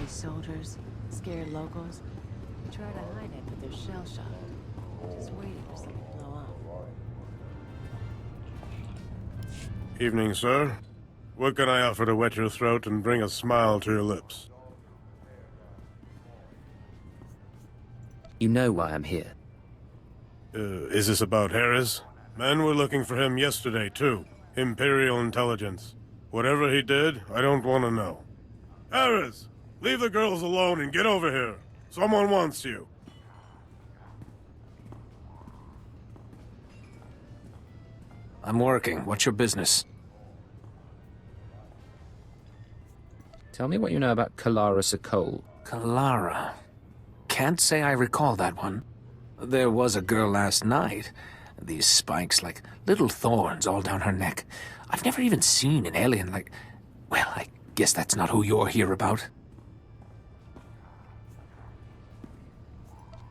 Soldiers, scared locals. They try to hide it, but they're shell-shocked. Just waiting for something to blow up. Evening, sir. What can I offer to wet your throat and bring a smile to your lips? You know why I'm here. Is this about Harris? Men were looking for him yesterday, too. Imperial Intelligence. Whatever he did, I don't want to know. Harris! Leave the girls alone and get over here. Someone wants you. I'm working. What's your business? Tell me what you know about Kalara Sakol. Kalara? Can't say I recall that one. There was a girl last night. These spikes like little thorns all down her neck. I've never even seen an alien like... Well, I guess that's not who you're here about.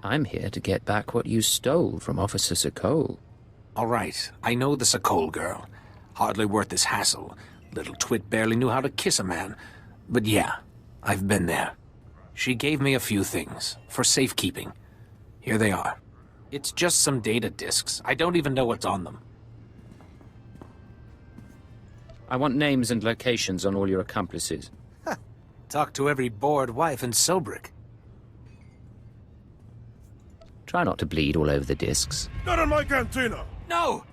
I'm here to get back what you stole from Officer Sakol. All right, I know the Sakol girl. Hardly worth this hassle. Little twit barely knew how to kiss a man. But yeah, I've been there. She gave me a few things, for safekeeping. Here they are. It's just some data disks. I don't even know what's on them. I want names and locations on all your accomplices. Talk to every bored wife in Sobrik. Try not to bleed all over the discs. Not in my cantina! No!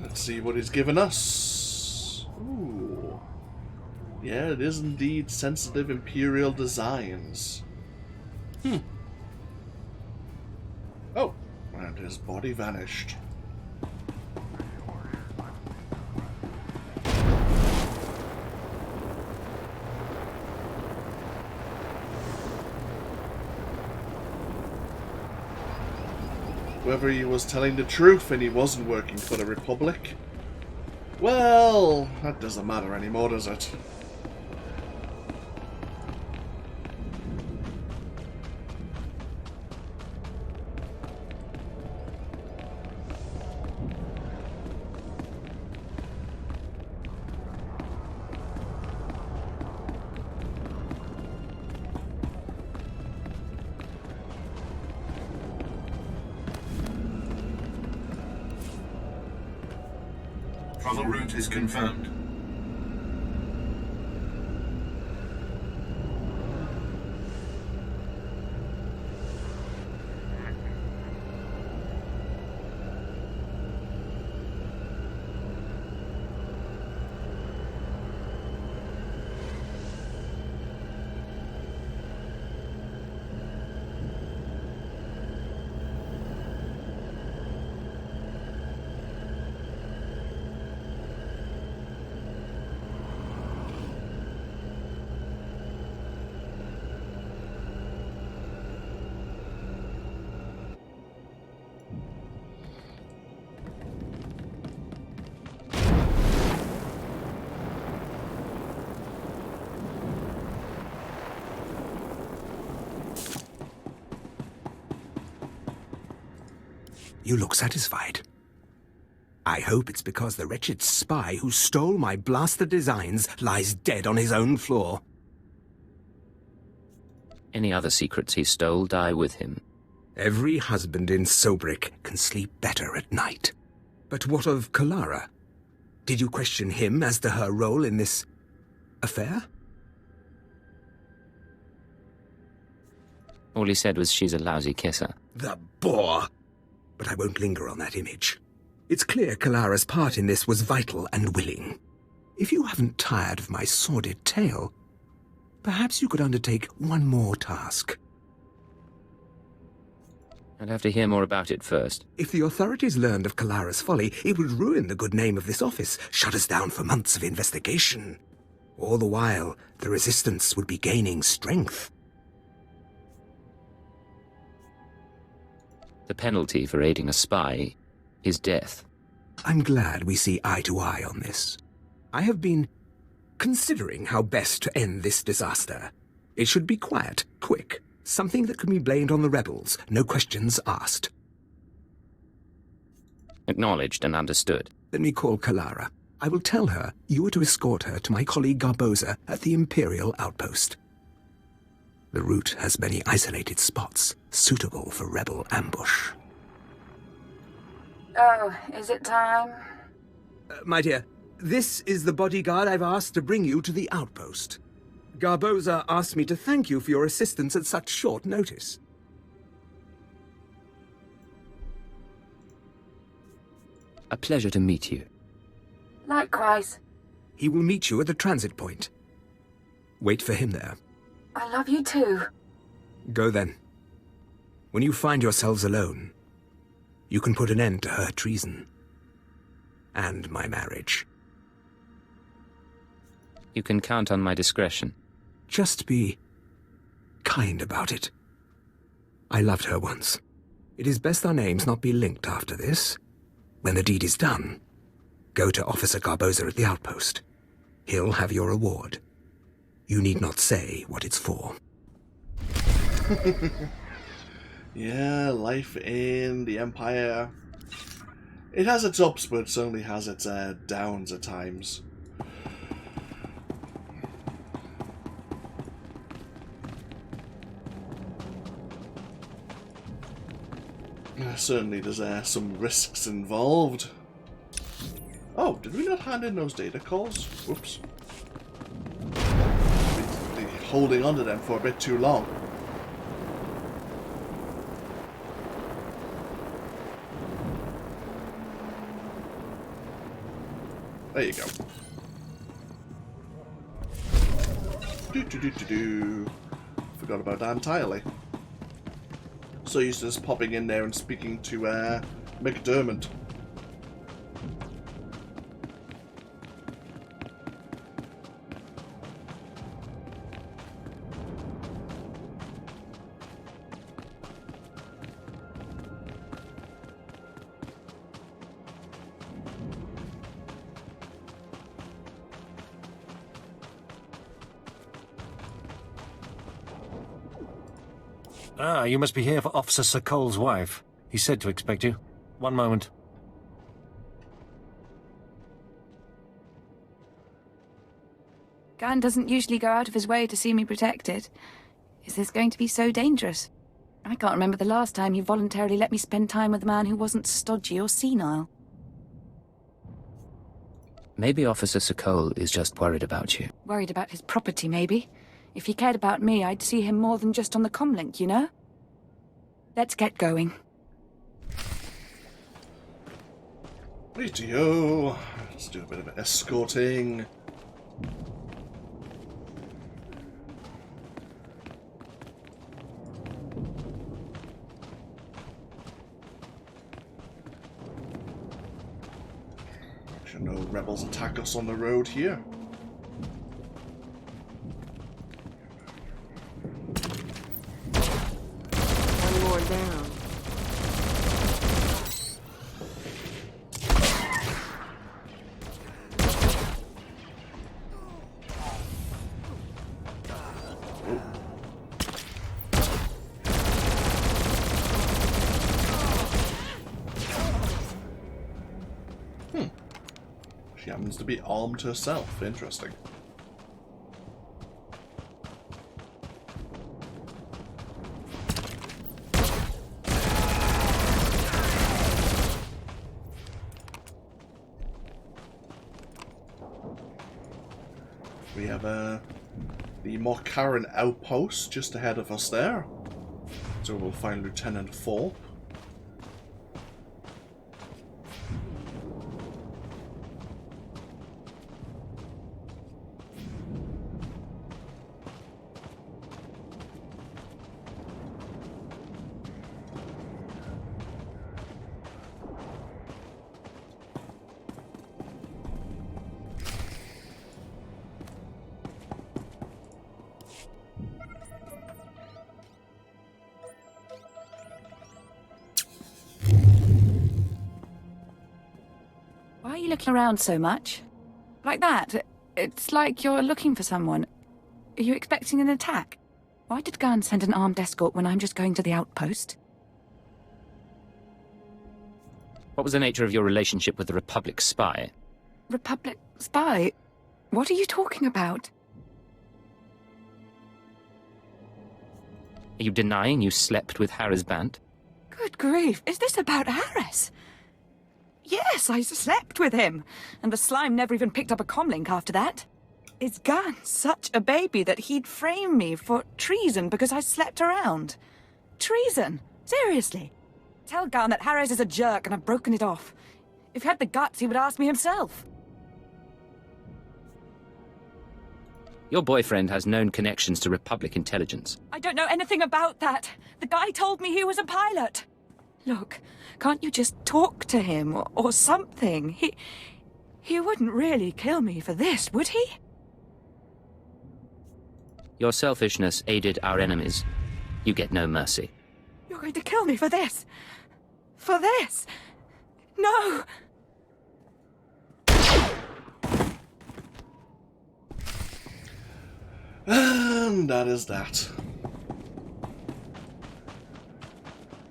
Let's see what he's given us. Ooh. Yeah, it is indeed sensitive Imperial designs. Oh, and his body vanished. Whether he was telling the truth and he wasn't working for the Republic, well, that doesn't matter anymore, does it? Travel route is confirmed. You look satisfied. I hope it's because the wretched spy who stole my blaster designs lies dead on his own floor. Any other secrets he stole die with him. Every husband in Sobrik can sleep better at night. But what of Kalara? Did you question him as to her role in this affair? All he said was she's a lousy kisser. The bore! But I won't linger on that image. It's clear Kalara's part in this was vital and willing. If you haven't tired of my sordid tale, perhaps you could undertake one more task. I'd have to hear more about it first. If the authorities learned of Kalara's folly, it would ruin the good name of this office, shut us down for months of investigation. All the while, the Resistance would be gaining strength. The penalty for aiding a spy is death. I'm glad we see eye to eye on this. I have been considering how best to end this disaster. It should be quiet, quick, something that can be blamed on the rebels, no questions asked. Acknowledged and understood. Let me call Kalara. I will tell her you are to escort her to my colleague Garboza at the Imperial outpost. The route has many isolated spots, suitable for rebel ambush. Oh, is it time? My dear, this is the bodyguard I've asked to bring you to the outpost. Garboza asked me to thank you for your assistance at such short notice. A pleasure to meet you. Likewise. He will meet you at the transit point. Wait for him there. I love you too. Go then. When you find yourselves alone, you can put an end to her treason. And my marriage. You can count on my discretion. Just be kind about it. I loved her once. It is best our names not be linked after this. When the deed is done, go to Officer Garboza at the outpost. He'll have your reward. You need not say what it's for. Yeah, life in the Empire. It has its ups, but it certainly has its downs at times. Certainly there's some risks involved. Oh, did we not hand in those data calls? Whoops. We've been holding on to them for a bit too long. There you go. Forgot about that entirely. So used to just popping in there and speaking to McDermott. Ah, you must be here for Officer Sokol's wife. He said to expect you. One moment. Gan doesn't usually go out of his way to see me protected. Is this going to be so dangerous? I can't remember the last time he voluntarily let me spend time with a man who wasn't stodgy or senile. Maybe Officer Sokol is just worried about you. Worried about his property, maybe. If he cared about me, I'd see him more than just on the comlink, you know? Let's get going. Righty-o. Let's do a bit of escorting. Make sure no rebels attack us on the road here. Down. happens to be armed herself. Interesting. We have the Morcaran outpost just ahead of us there. So we'll find Lieutenant Thorpe. Why are you looking around so much? Like that? It's like you're looking for someone. Are you expecting an attack? Why did Garn send an armed escort when I'm just going to the outpost? What was the nature of your relationship with the Republic spy? Republic spy? What are you talking about? Are you denying you slept with Harris Bant? Good grief, is this about Harris? Yes, I slept with him, and the slime never even picked up a comlink after that. Is Garn such a baby that he'd frame me for treason because I slept around? Treason? Seriously? Tell Garn that Harris is a jerk and I've broken it off. If he had the guts, he would ask me himself. Your boyfriend has known connections to Republic intelligence. I don't know anything about that. The guy told me he was a pilot. Look, can't you just talk to him or something? He wouldn't really kill me for this, would he? Your selfishness aided our enemies. You get no mercy. You're going to kill me for this? For this? No! And that is that.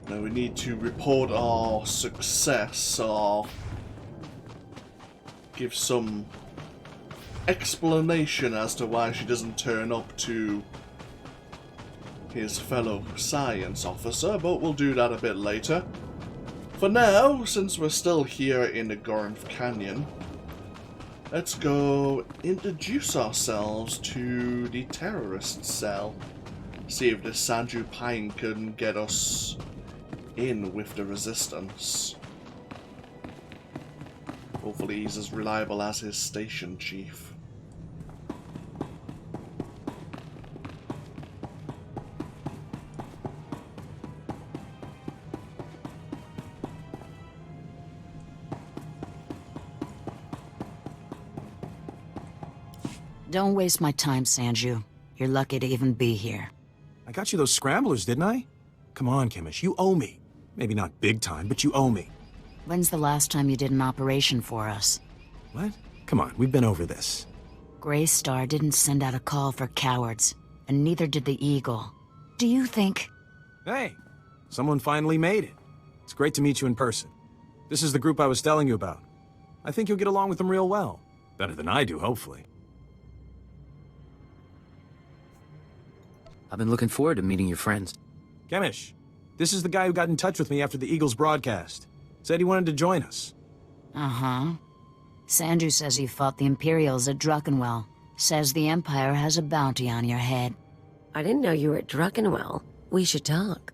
Now we need to report our success, or give some explanation as to why she doesn't turn up to his fellow science officer, but we'll do that a bit later. For now, since we're still here in the Gorinth Canyon, let's go introduce ourselves to the terrorist cell. See if this Sanju Pine can get us in with the resistance. Hopefully he's as reliable as his station chief. Don't waste my time, Sanju. You're lucky to even be here. I got you those scramblers, didn't I? Come on, Chemish, you owe me. Maybe not big time, but you owe me. When's the last time you did an operation for us? What? Come on, we've been over this. Grey Star didn't send out a call for cowards, and neither did the Eagle. Do you think... Hey, someone finally made it. It's great to meet you in person. This is the group I was telling you about. I think you'll get along with them real well. Better than I do, hopefully. I've been looking forward to meeting your friends. Chemish, this is the guy who got in touch with me after the Eagles broadcast. Said he wanted to join us. Uh-huh. Sanju says you fought the Imperials at Druckenwell. Says the Empire has a bounty on your head. I didn't know you were at Druckenwell. We should talk.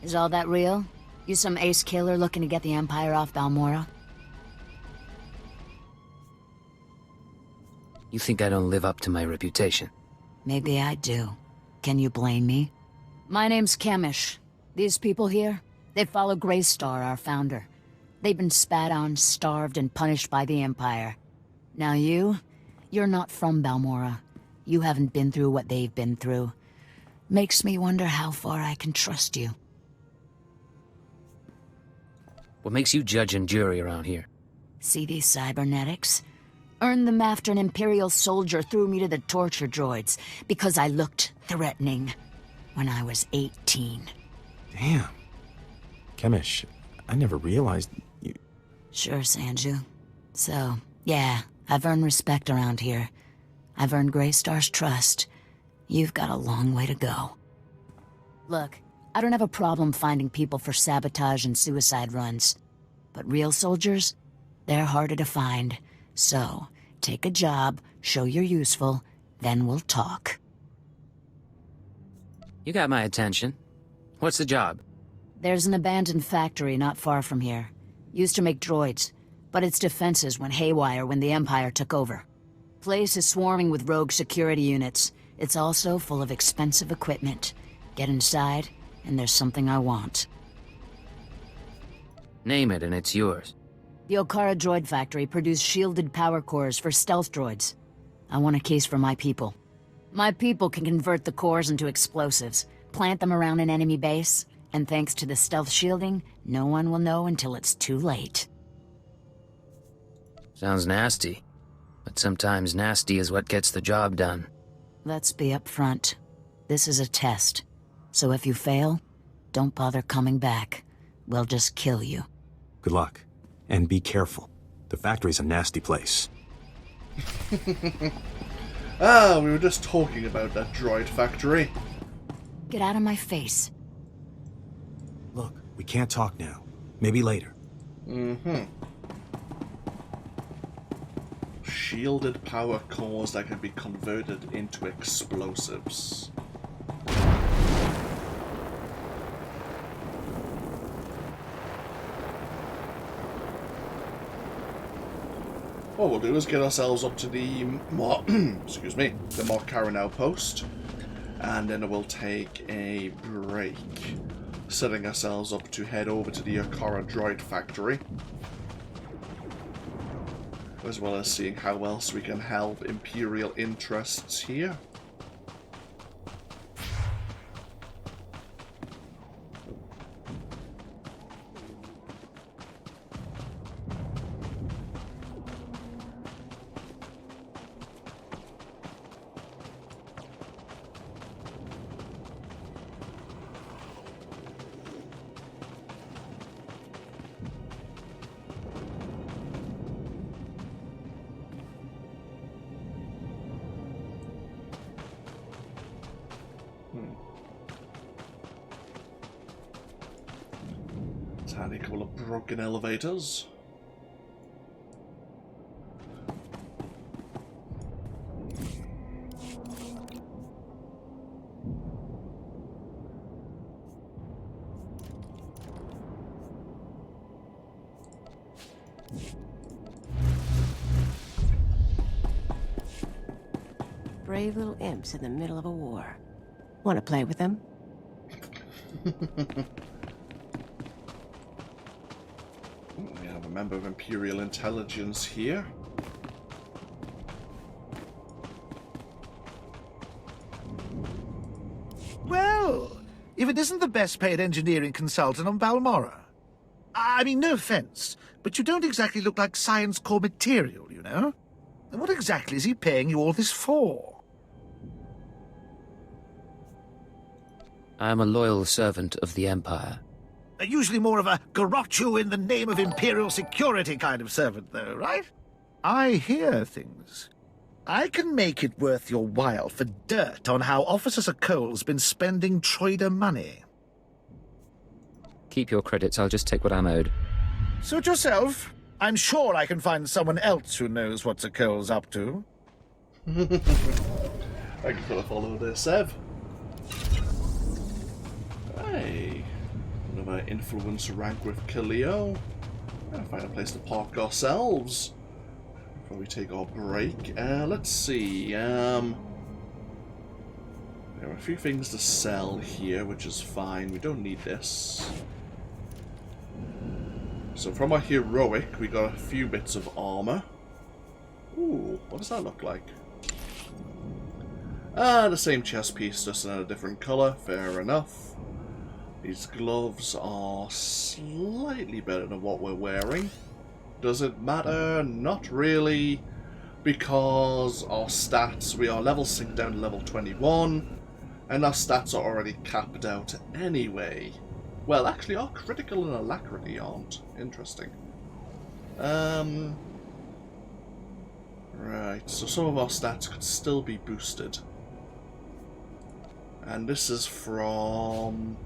Is all that real? You some ace killer looking to get the Empire off Balmora? You think I don't live up to my reputation? Maybe I do. Can you blame me? My name's Chemish. These people here, they follow Grey Star, our founder. They've been spat on, starved, and punished by the Empire. Now you're not from Balmora. You haven't been through what they've been through. Makes me wonder how far I can trust you. What makes you judge and jury around here? See these cybernetics? Earned them after an Imperial soldier threw me to the torture droids because I looked threatening when I was 18. Damn. Chemish, I never realized you... Sure, Sanju. So, yeah, I've earned respect around here. I've earned Greystar's trust. You've got a long way to go. Look, I don't have a problem finding people for sabotage and suicide runs. But real soldiers, they're harder to find. So, take a job, show you're useful, then we'll talk. You got my attention. What's the job? There's an abandoned factory not far from here. Used to make droids, but its defenses went haywire when the Empire took over. Place is swarming with rogue security units. It's also full of expensive equipment. Get inside, and there's something I want. Name it and it's yours. The Okara droid factory produced shielded power cores for stealth droids. I want a case for my people. My people can convert the cores into explosives, plant them around an enemy base, and thanks to the stealth shielding, no one will know until it's too late. Sounds nasty. But sometimes nasty is what gets the job done. Let's be upfront. This is a test. So if you fail, don't bother coming back. We'll just kill you. Good luck. And be careful. The factory's a nasty place. Ah, we were just talking about that droid factory. Get out of my face. Look, we can't talk now. Maybe later. Mm-hmm. Shielded power cores that can be converted into explosives. What we'll do is get ourselves up to the excuse me, the Markaran outpost, and then we'll take a break, setting ourselves up to head over to the Okara droid factory, as well as seeing how else we can help Imperial interests here. Tiny couple of broken elevators. Brave little imps in the middle of a war. Want to play with them? We have a member of Imperial Intelligence here. Well, if it isn't the best paid engineering consultant on Balmora. I mean, no offense, but you don't exactly look like science core material, you know? And what exactly is he paying you all this for? I am a loyal servant of the Empire. Usually more of a garrote you in the name of Imperial security kind of servant, though, right? I hear things. I can make it worth your while for dirt on how Officer Sokol's been spending Troider money. Keep your credits, I'll just take what I'm owed. Suit yourself. I'm sure I can find someone else who knows what Sokol's up to. Thank you for the follow there, Sev. Hey, another influence rank with Kaleo. Gotta find a place to park ourselves before we take our break. Let's see. There are a few things to sell here, which is fine. We don't need this. So from our heroic, we got a few bits of armor. Ooh, what does that look like? The same chest piece, just in a different color. Fair enough. These gloves are slightly better than what we're wearing. Does it matter? Not really, because our stats, we are level synced down to level 21, and our stats are already capped out anyway. Well, actually, our critical and alacrity aren't. Interesting. Right, so some of our stats could still be boosted. And this is from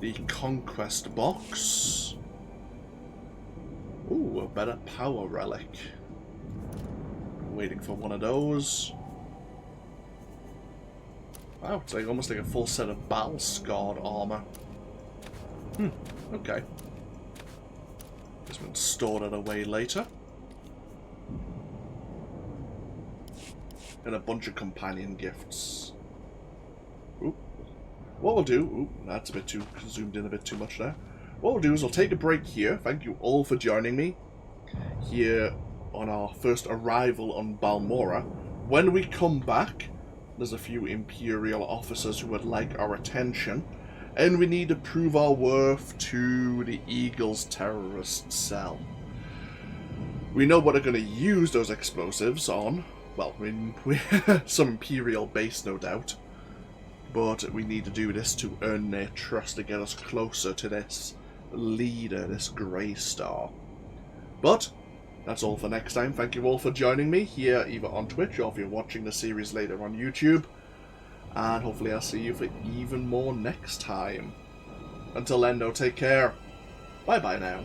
the Conquest box. Ooh, a better power relic. Waiting for one of those. Wow, it's like almost like a full set of battle-scarred armor. Okay. Just been stored it away later. And a bunch of companion gifts. Oop. What we'll do... Oop, that's a bit too... zoomed in a bit too much there. What we'll do is we'll take a break here. Thank you all for joining me here on our first arrival on Balmora. When we come back, there's a few Imperial officers who would like our attention, and we need to prove our worth to the Eagle's terrorist cell. We know what they're going to use those explosives on. Well, some Imperial base, no doubt. But we need to do this to earn their trust to get us closer to this leader, this Grey Star. But that's all for next time. Thank you all for joining me here, either on Twitch or if you're watching the series later on YouTube. And hopefully I'll see you for even more next time. Until then, though, take care. Bye-bye now.